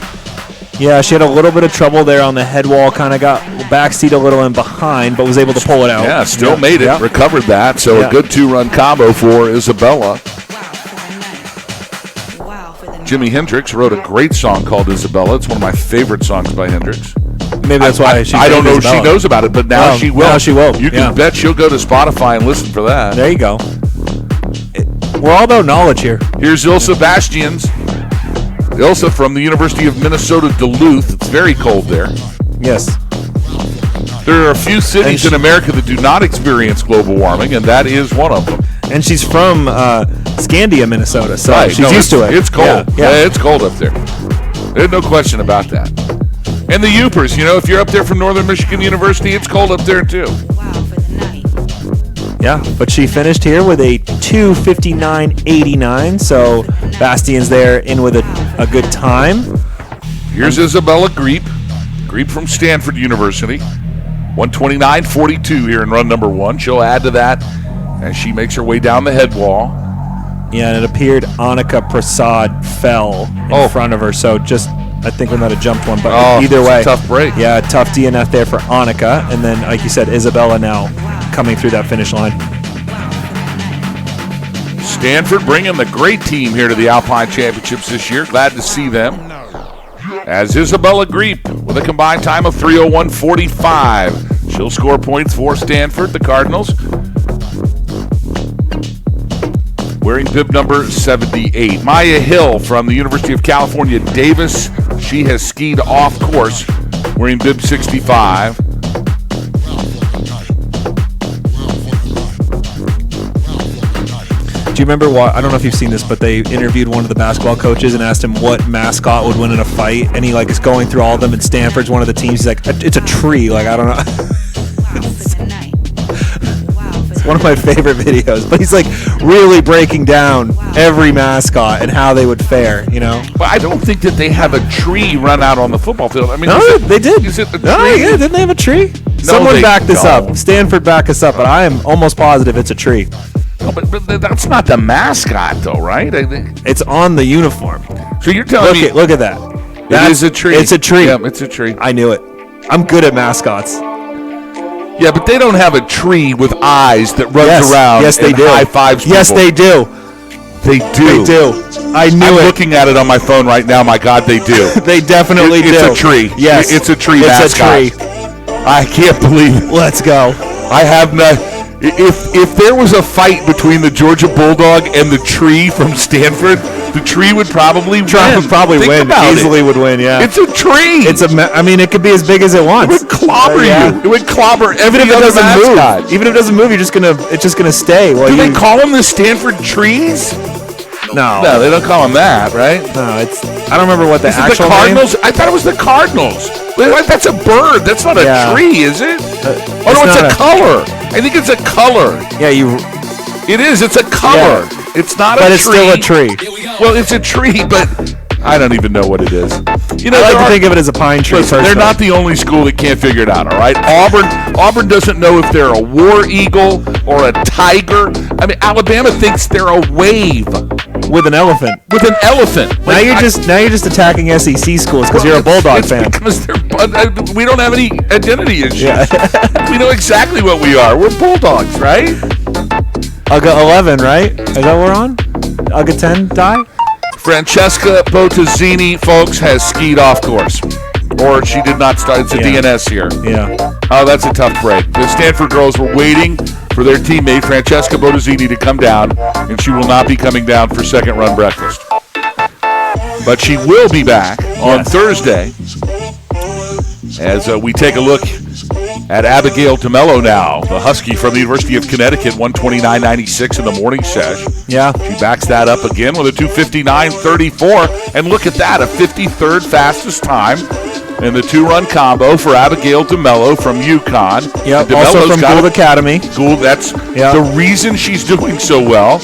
S5: Yeah, she had a little bit of trouble there on the head wall, kind of got backseat a little in behind, but was able to pull it out.
S4: Yeah, still made it, recovered that. So a good two-run combo for Isabella. Jimi Hendrix wrote a great song called Isabella. It's one of my favorite songs by Hendrix.
S5: Maybe that's why
S4: I don't know if she knows about it, but now she will.
S5: Now she will.
S4: You can bet she'll go to Spotify and listen for that.
S5: There you go. We're all about knowledge here.
S4: Here's Ilsa Bastians. Ilsa from the University of Minnesota, Duluth. It's very cold there.
S5: Yes.
S4: There are a few cities in America that do not experience global warming, and that is one of them.
S5: And she's from Scandia, Minnesota, so she's used to it.
S4: It's cold.
S5: Yeah,
S4: it's cold up there. There's no question about that. And the Upers, if you're up there from Northern Michigan University, it's cold up there too.
S5: Yeah, but she finished here with a 2:59.89, so Bastian's there in with a good time.
S4: Here's Isabella Greep from Stanford University. 129.42 here in run number 1. She'll add to that as she makes her way down the head wall.
S5: Yeah, and it appeared Annika Prasad fell in front of her, so I think we might have jumped one, but either way.
S4: Tough break.
S5: Yeah, tough DNF there for Annika, and then, like you said, Isabella now coming through that finish line.
S4: Stanford bringing the great team here to the Alpine Championships this year. Glad to see them. As Isabella Greep with a combined time of 3:01.45. She'll score points for Stanford, the Cardinals. Wearing bib number 78. Maya Hill from the University of California, Davis. She has skied off course, wearing bib 65.
S5: Do you remember I don't know if you've seen this, but they interviewed one of the basketball coaches and asked him what mascot would win in a fight, and he is going through all of them, and Stanford's one of the teams. He's like, it's a tree. I don't know. It's one of my favorite videos, but he's really breaking down every mascot and how they would fare,
S4: But I don't think that they have a tree run out on the football field.
S5: They did.
S4: Is it the tree?
S5: No, yeah, didn't they have a tree? Someone backed this up. Stanford backed us up, but I am almost positive it's a tree.
S4: No, but that's not the mascot, though, right?
S5: It's on the uniform.
S4: So you're telling me...
S5: Look at that.
S4: It is a tree.
S5: It's a tree.
S4: Yeah, it's a tree.
S5: I knew it. I'm good at mascots.
S4: Yeah, but they don't have a tree with eyes that runs around
S5: they do.
S4: high fives people.
S5: Yes, they do.
S4: They do.
S5: They do. I knew
S4: I'm
S5: it.
S4: looking at it on my phone right now. My God, they do.
S5: They definitely do.
S4: It's a tree.
S5: Yes.
S4: It's a tree mascot.
S5: It's a tree.
S4: I can't believe it.
S5: Let's go.
S4: I have not... If there was a fight between the Georgia Bulldog and the tree from Stanford, the tree would probably win.
S5: Easily would win, yeah.
S4: It's a tree.
S5: It could be as big as it wants.
S4: It would clobber you. It would clobber
S5: even if it doesn't move. Even if it doesn't move, it's just gonna stay.
S4: Do they call them the Stanford trees?
S5: No,
S4: they don't call them that, right?
S5: No, I don't remember what the actual
S4: the Cardinals.
S5: name?
S4: I thought it was the Cardinals. That's a bird. That's not a tree, is it? It's a color. I think it's a color.
S5: Yeah,
S4: It is. It's a color.
S5: Yeah.
S4: It's not a
S5: tree. But it's still a tree.
S4: Well, it's a tree, but I don't even know what it is.
S5: I like to think of it as a pine tree.
S4: Listen, they're not the only school that can't figure it out, all right? Auburn doesn't know if they're a war eagle or a tiger. Alabama thinks they're a wave.
S5: With an elephant.
S4: Now
S5: you're just attacking SEC schools because you're a Bulldog fan.
S4: Because we don't have any identity issues. Yeah. We know exactly what we are. We're Bulldogs, right?
S5: UGA 11, right? Is that what we're on? UGA 10 die?
S4: Francesca Bottazzini, folks, has skied off course. Or she did not start. It's a DNS here.
S5: Yeah.
S4: Oh, that's a tough break. The Stanford girls were waiting for their teammate Francesca Bottazzini to come down, and she will not be coming down for second run breakfast. But she will be back on Thursday as we take a look at Abigail DeMello now, the Husky from the University of Connecticut, 129.96 in the morning sesh.
S5: Yeah.
S4: She backs that up again with a 2:59.34, and look at that, a 53rd fastest time in the two-run combo for Abigail DeMello from UConn.
S5: Yep, also from Gould Academy.
S4: Gould, that's the reason she's doing so well.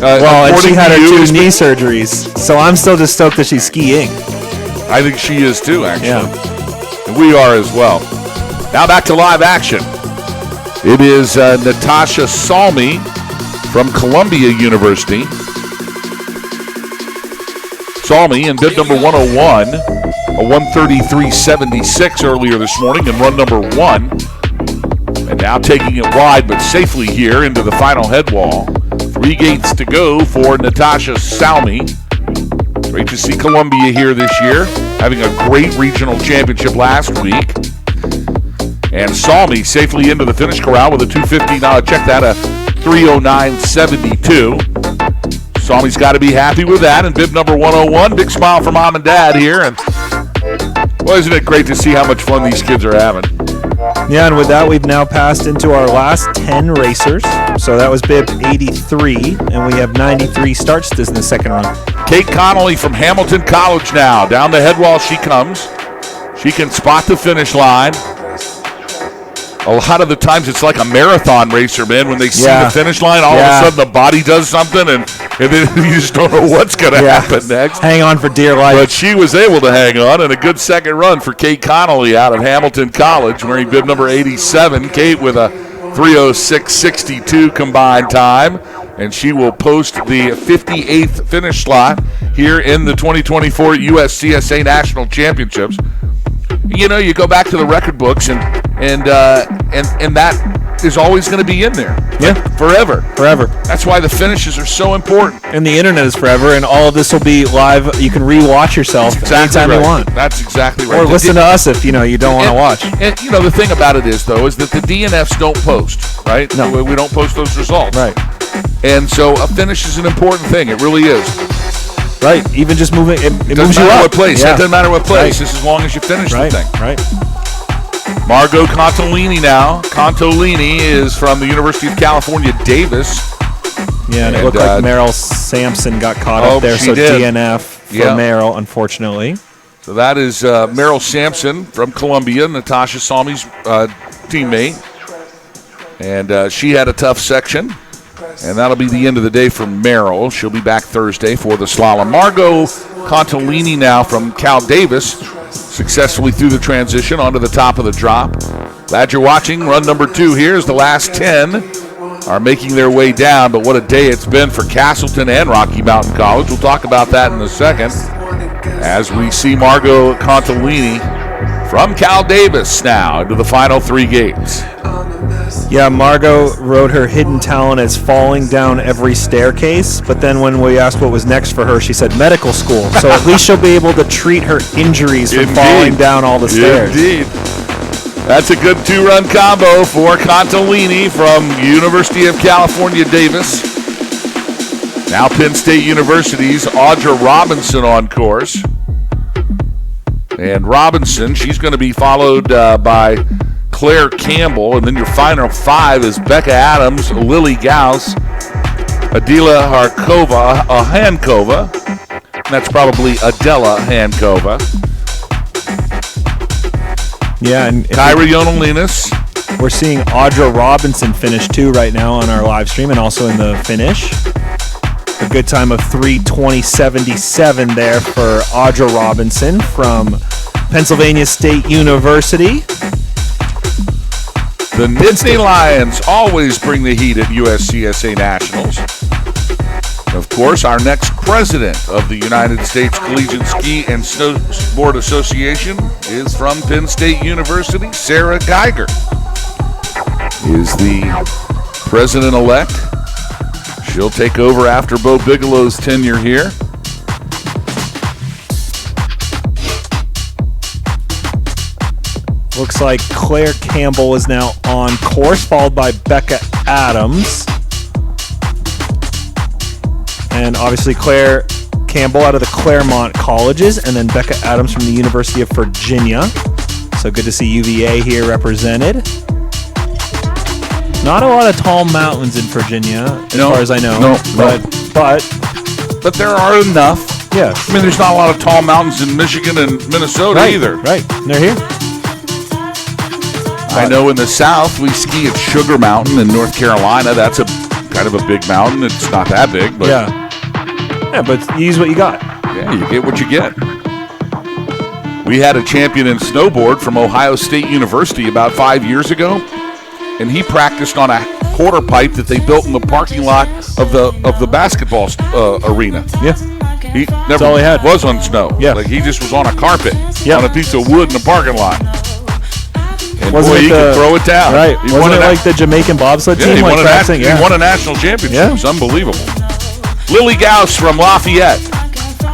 S5: And she had her 2 knee surgeries, so I'm still just stoked that she's skiing.
S4: I think she is too, actually.
S5: Yeah.
S4: And we are as well. Now back to live action. It is Natasha Salmi from Columbia University. Salmi in bib number 101, a 133.76 earlier this morning in run number 1. And now taking it wide but safely here into the final head wall. 3 gates to go for Natasha Salmi. Great to see Columbia here this year, having a great regional championship last week. And Salmi safely into the finish corral with a 2:50. Now check that, a 3:09.72. Salmi's got to be happy with that. And bib number 101, big smile for mom and dad here. And boy, isn't it great to see how much fun these kids are having.
S5: Yeah, and with that, we've now passed into our last 10 racers. So that was bib 83, and we have 93 starts in the second run.
S4: Kate Connolly from Hamilton College now. Down the head wall she comes. She can spot the finish line. A lot of the times it's like a marathon racer, man. When they see the finish line, all of a sudden the body does something, and then you just don't know what's going to happen next.
S5: Hang on for dear life.
S4: But she was able to hang on, and a good second run for Kate Connolly out of Hamilton College, wearing bib number 87. Kate with a 3:06.62 combined time, and she will post the 58th finish slot here in the 2024 USCSA National Championships. You know, you go back to the record books, and that is always going to be in there.
S5: Yeah,
S4: forever.
S5: That's
S4: why the finishes are so important.
S5: And the internet is forever, and all of this will be live. You can re-watch yourself anytime you want.
S4: That's exactly right.
S5: Or listen to us if you don't want to watch.
S4: And you know, the thing about it is, though, is that the DNFs don't post, right?
S5: No,
S4: we don't post those results,
S5: right?
S4: And so a finish is an important thing. It really is.
S5: Right, even just moving, it moves you
S4: up. What place.
S5: Yeah.
S4: It doesn't matter what place, just as long as you finish the thing.
S5: Right.
S4: Margot Contolini now. Contolini is from the University of California, Davis.
S5: Yeah, and it looked like Meryl Sampson got caught up there, so did. DNF for Meryl, unfortunately.
S4: So that is Meryl Sampson from Columbia, Natasha Salmi's teammate. And she had a tough section. And that'll be the end of the day for Merrill. She'll be back Thursday for the slalom. Margot Contolini now from Cal Davis, successfully through the transition onto the top of the drop. Glad you're watching. Run number 2 here as the last 10 are making their way down. But what a day it's been for Castleton and Rocky Mountain College. We'll talk about that in a second as we see Margot Contolini from Cal Davis now into the final 3 gates.
S5: Yeah, Margot wrote her hidden talent as falling down every staircase, but then when we asked what was next for her, she said medical school. So at least she'll be able to treat her injuries from falling down all the stairs.
S4: Indeed. That's a good 2-run combo for Contolini from University of California, Davis. Now Penn State University's Audra Robinson on course. And Robinson, she's going to be followed by Claire Campbell, and then your final 5 is Becca Adams, Lily Gauss, Adela Hankova. That's probably Adela Hankova.
S5: Yeah, and
S4: Kyra Yonalinas.
S5: We're seeing Audra Robinson finish 2 right now on our live stream and also in the finish. A good time of 3:20.77 there for Audra Robinson from Pennsylvania State University.
S4: The Nittany Lions always bring the heat at USCSA Nationals. Of course, our next president of the United States Collegiate Ski and Snowboard Association is from Penn State University. Sarah Geiger is the president-elect. She'll take over after Bo Bigelow's tenure here.
S5: Looks like Claire Campbell is now on course, followed by Becca Adams. And obviously Claire Campbell out of the Claremont Colleges, and then Becca Adams from the University of Virginia. So good to see UVA here represented. Not a lot of tall mountains in Virginia, as far as I know. But
S4: there are enough.
S5: Yeah.
S4: I mean, there's not a lot of tall mountains in Michigan and Minnesota either.
S5: Right, they're here.
S4: I know in the South we ski at Sugar Mountain in North Carolina. That's a kind of a big mountain. It's not that big, but
S5: yeah, but you use what you got.
S4: Yeah, you get what you get. We had a champion in snowboard from Ohio State University about 5 years ago, and he practiced on a quarter pipe that they built in the parking lot of the basketball arena.
S5: Yeah.
S4: He never
S5: all he had.
S4: was on snow.
S5: Yeah.
S4: Like he just was on a carpet on a piece of wood in the parking lot. And
S5: Wasn't
S4: he could throw it down.
S5: Right.
S4: He
S5: Wasn't it like the Jamaican bobsled team?
S4: He,
S5: like
S4: he won a national championship.
S5: Yeah.
S4: It's unbelievable. Lily Gauss from Lafayette.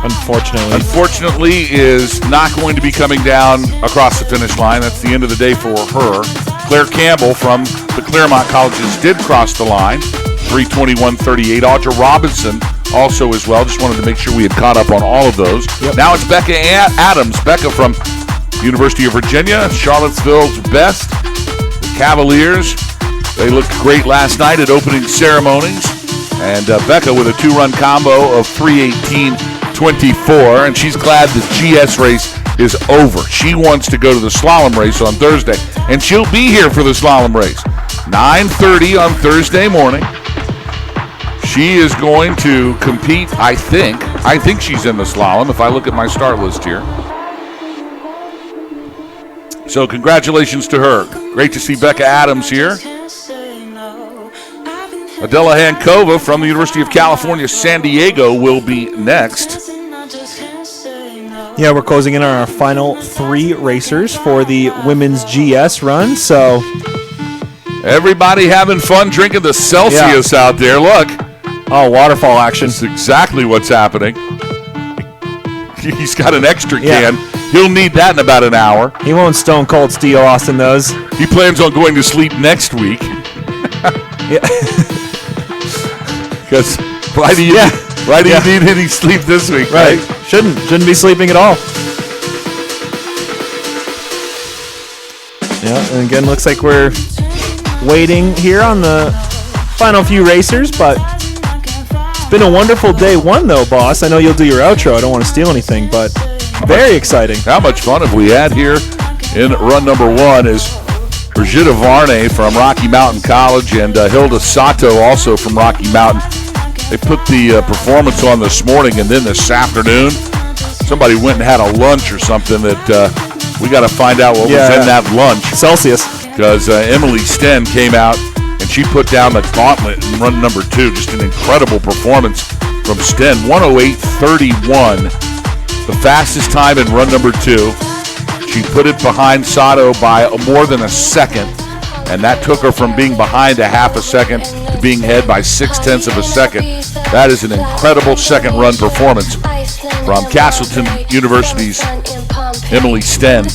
S4: Unfortunately, is not going to be coming down across the finish line. That's the end of the day for her. Claire Campbell from the Claremont Colleges did cross the line. 3:21.38. Audra Robinson also as well. Just wanted to make sure we had caught up on all of those.
S5: Yep.
S4: Now it's Becca Adams. Becca from University of Virginia, Charlottesville's best. The Cavaliers, they looked great last night at opening ceremonies. And Becca with a two-run combo of 3:18.24, and she's glad the GS race is over. She wants to go to the slalom race on Thursday, and she'll be here for the slalom race. 9:30 on Thursday morning. She is going to compete, I think. I think she's in the slalom if I look at my start list here. So congratulations to her. Great to see Becca Adams here. Adela Hankova from the University of California, San Diego will be next.
S5: Yeah, we're closing in on our final three racers for the women's GS run. So
S4: everybody having fun drinking the Celsius out there. Look.
S5: Oh, waterfall action.
S4: That's exactly what's happening. He's got an extra can. He'll need that in about an hour.
S5: He won't Stone Cold Steve Austin those.
S4: He plans on going to sleep next week. Because why do you need any sleep this week, right?
S5: Shouldn't be sleeping at all. Yeah, and again, looks like we're waiting here on the final few racers, but it's been a wonderful day one, though, boss. I know you'll do your outro. I don't want to steal anything, but very exciting.
S4: How much fun have we had here in run number one is Brigitte Varney from Rocky Mountain College and Hilda Sato also from Rocky Mountain. They put the performance on this morning, and then this afternoon, somebody went and had a lunch or something that we got to find out what was in that lunch.
S5: Celsius.
S4: Because Emily Sten came out, and she put down the gauntlet in run number two. Just an incredible performance from Sten. 1:08.31, the fastest time in run number two. She put it behind Sato by more than a second, and that took her from being behind a half a second to being ahead by 0.6 of a second. That is an incredible second-run performance from Castleton University's Emily Sten.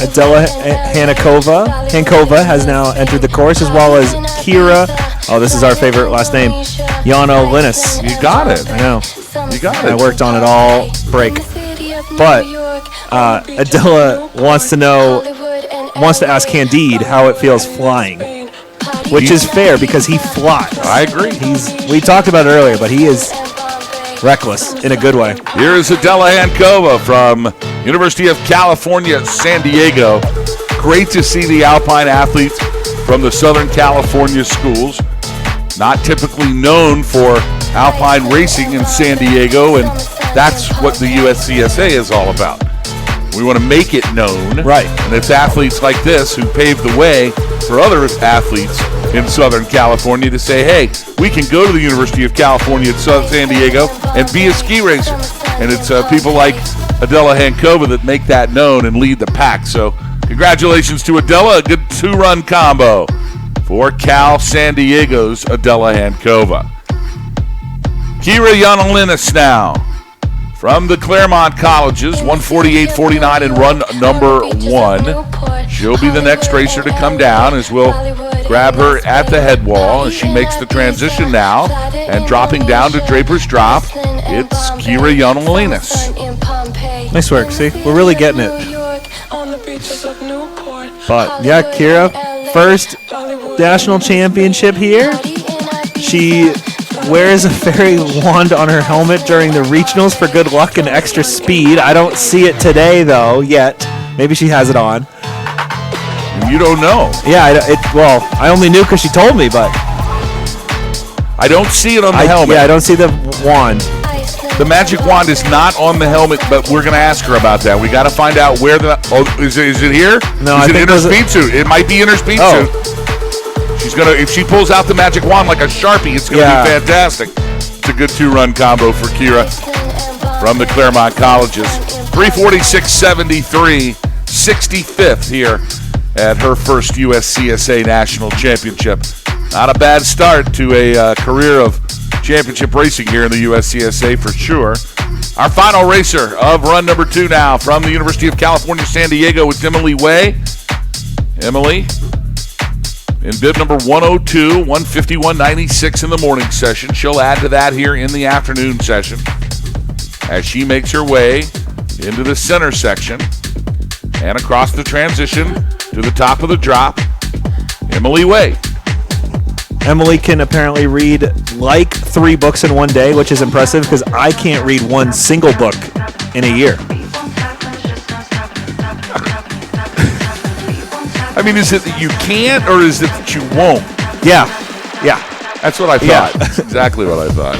S5: Adela Hankova has now entered the course, as well as Kira. Oh, this is our favorite last name, Jano Linus.
S4: You got it.
S5: I know.
S4: You got it.
S5: I worked on it all break. But Adela wants to ask Candide how it feels flying, which is fair because he flies.
S4: I agree.
S5: We talked about it earlier, but he is reckless in a good way.
S4: Here is Adela Hankova from University of California, San Diego. Great to see the Alpine athletes from the Southern California schools. Not typically known for Alpine racing in San Diego, and that's what the USCSA is all about. We want to make it known.
S5: Right.
S4: And it's athletes like this who pave the way for other athletes in Southern California to say, hey, we can go to the University of California at San Diego and be a ski racer. And it's people like Adela Hankova that make that known and lead the pack. So congratulations to Adela, a good two-run combo for Cal San Diego's Adela Hankova. Kira Yanolinis now From the Claremont Colleges, 148.49 in run number 1. She'll be the next racer to come down as we'll grab her at the head wall as she makes the transition now. And dropping down to Draper's Drop, it's Kira Yanolinas.
S5: Nice work, see? We're really getting it. But, yeah, Kira, first national championship here. She wears a fairy wand on her helmet during the regionals for good luck and extra speed. I don't see it today, though, yet. Maybe she has it on.
S4: You don't know.
S5: Yeah, well, I only knew because she told me, but
S4: I don't see it on the helmet.
S5: Yeah, I don't see the wand.
S4: The magic wand is not on the helmet, but we're going to ask her about that. We got to find out where the... Oh, is it here?
S5: No,
S4: is
S5: I
S4: it
S5: think
S4: in her speed suit? It might be in her speed suit. She's going to... If she pulls out the magic wand like a Sharpie, it's going to be fantastic. It's a good two-run combo for Kira from the Claremont Colleges. 346.73, 65th here at her first USCSA National Championship. Not a bad start to a career of championship racing here in the USCSA for sure. Our final racer of run number 2 now from the University of California, San Diego, is Emily Way. Emily in bib number 102, 151.96 in the morning session. She'll add to that here in the afternoon session as she makes her way into the center section and across the transition to the top of the drop. Emily Way.
S5: Emily can apparently read like 3 books in one day, which is impressive because I can't read one single book in a year.
S4: I mean, is it that you can't or is it that you won't?
S5: Yeah.
S4: That's what I thought. That's exactly what I thought.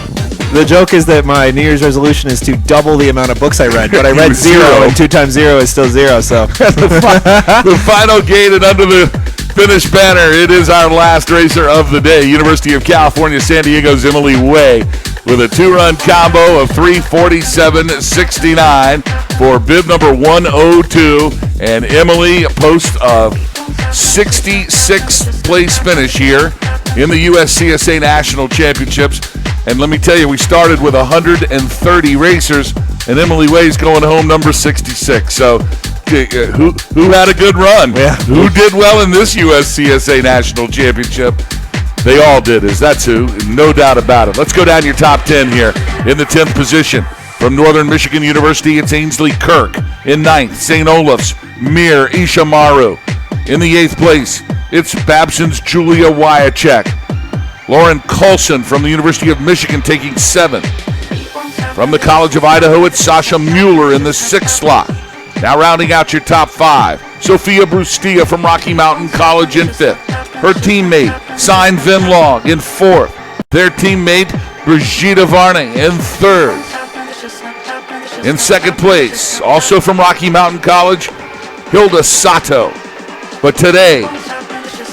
S5: The joke is that my New Year's resolution is to double the amount of books I read, but I read 0, and 2 times 0 is still 0, so.
S4: The final gate and under the finish banner, it is our last racer of the day, University of California, San Diego's Emily Way, with a 2-run combo of 347.69 for bib number 102, and Emily posts a 66th place finish here in the USCSA National Championships. And let me tell you, we started with 130 racers, and Emily Way's going home number 66. So who had a good run?
S5: Yeah.
S4: Who did well in this USCSA National Championship? They all did, that's who, no doubt about it. Let's go down your top 10 here. In the 10th position, from Northern Michigan University, it's Ainsley Kirk. In 9th, St. Olaf's, Mir Ishamaru. In the 8th place, it's Babson's Julia Wyachek. Lauren Coulson from the University of Michigan taking 7th. From the College of Idaho, it's Sasha Mueller in the 6th slot. Now rounding out your top 5, Sophia Brustia from Rocky Mountain College in 5th. Her teammate, Sign Vin Long, in 4th. Their teammate, Brigitte Varney, in 3rd. In 2nd place, also from Rocky Mountain College, Hilda Sato. But today,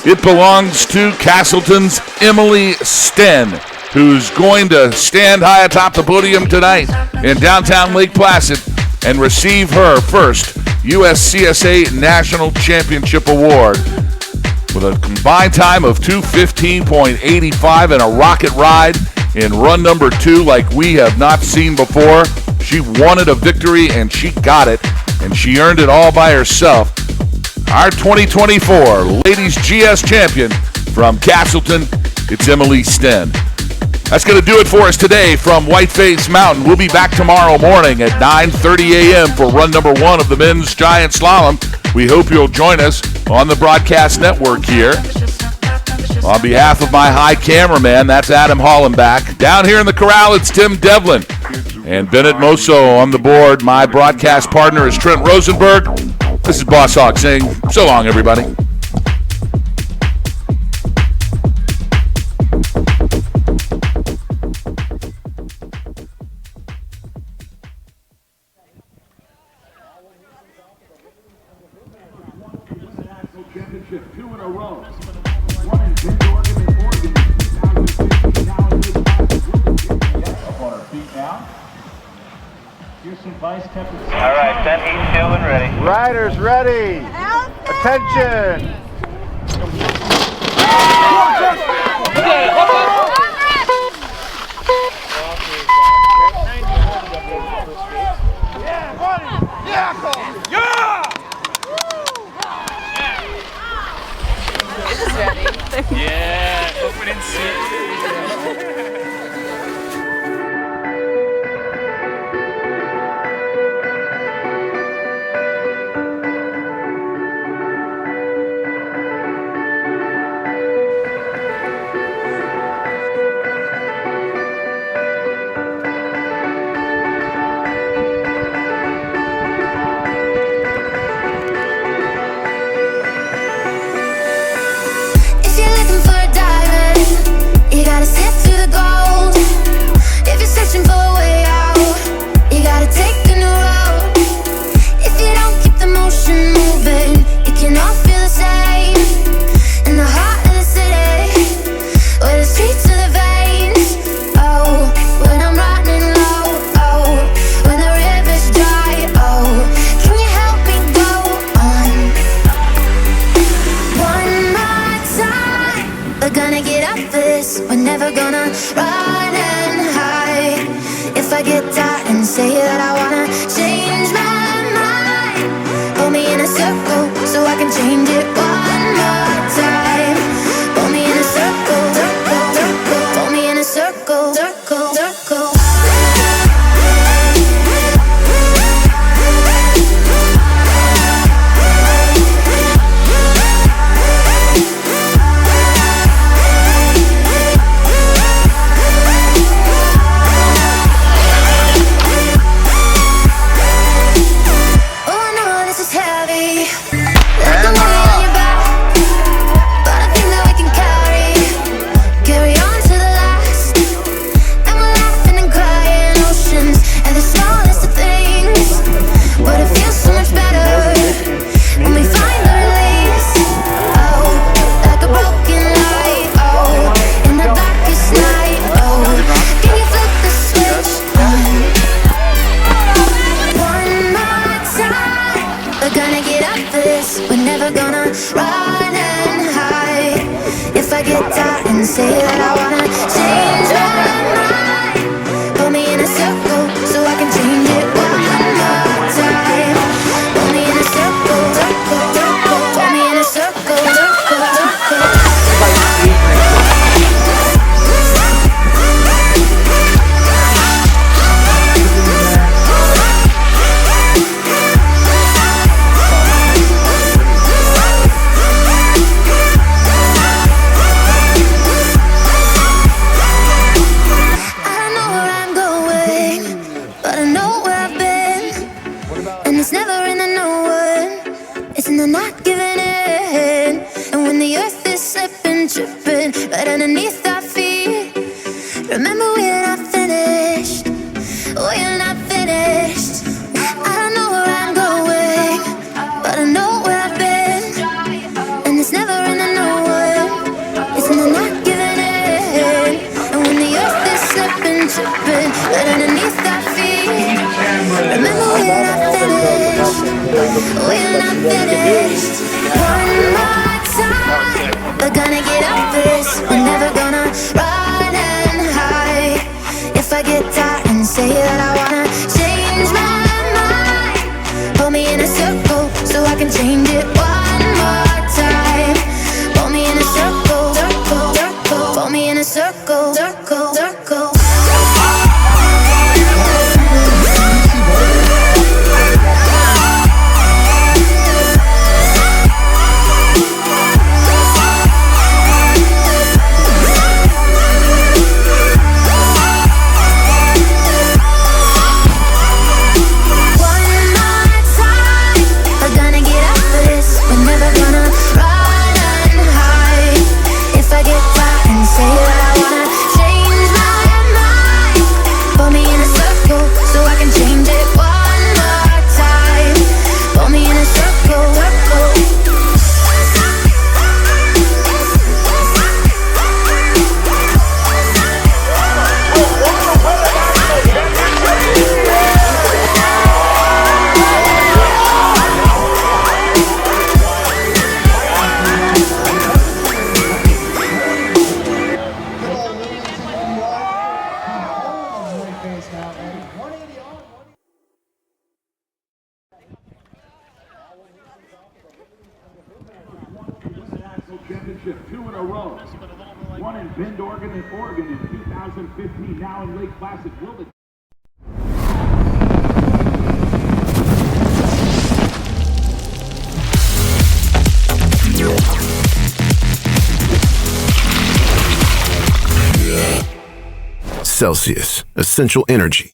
S4: it belongs to Castleton's Emily Sten, who's going to stand high atop the podium tonight in downtown Lake Placid and receive her first USCSA National Championship Award. With a combined time of 2:15.85 and a rocket ride in run number 2 like we have not seen before. She wanted a victory and she got it, and she earned it all by herself. Our 2024 Ladies GS Champion from Castleton, it's Emily Sten. That's going to do it for us today from Whiteface Mountain. We'll be back tomorrow morning at 9:30 a.m. for run number 1 of the men's giant slalom. We hope you'll join us on the broadcast network here. On behalf of my high cameraman, that's Adam Hollenbach. Down here in the corral, it's Tim Devlin. And Bennett Moso on the board. My broadcast partner is Trent Rosenberg. This is Boss Hog saying so long, everybody.
S6: Championship 2 in a row. One in Bend, Oregon, and Oregon. 2015 up on our feet now. Here's some vice temperature.
S3: All right, 10 heat 2 and ready.
S2: Riders ready. Attention.
S7: Yeah, open and see.
S8: If you're looking for a diamond, you gotta sift through the gold. If you're searching for a way out, you gotta take a new road. If you don't keep the motion moving, it can all feel the same. In the heart of the city, where the streets are the veins. Oh, when I'm running low. Oh, when the river's dry. Oh, can you help me go on? One more time, we're gonna get up for this. We're never gonna run and hide. If I get tired and say that I wanna change my mind, pull me in a circle so I can change it one more time. Pull me in a circle, circle, circle. Pull me in a circle, circle, circle. Oh, I know this is heavy, like the weight on your back, but I think that we can carry on to the last. And we're laughing and crying oceans at the smallest of things, but it feels so much better when we find the release. Oh, like a broken light. Oh, in the darkest night. Oh, can you flip the switch on? One more time, we're gonna get up for this. We're never gonna run and hide. If I get tired and say that I wanna change my mind, pull me in a circle so I can change it one more time. Pull me in a circle, circle, circle. Pull me in a circle, circle, circle. I don't know where I'm going, but I know where I've been. And it's never in the knowing, it's in the not giving in. And when the earth is slipping, tripping right underneath our feet, remember we're not finished, we're not finished. I don't know where I'm going, but I know where I've been. And it's never in the knowing, it's in the not giving in. And when the earth is slipping, tripping right underneath our feet, remember we're not finished, we're not finished. One more time, we're gonna get up for this. We're never gonna run and hide. If I get tired and say that I wanna change my mind, pull me in a circle so I can change it one more time. Pull me in a circle, circle, circle. Pull me in a circle, circle, circle.
S6: Championship 2 in a row. One in Bend, Oregon in 2015, now in Lake Placid. Will the
S1: Celsius, essential energy.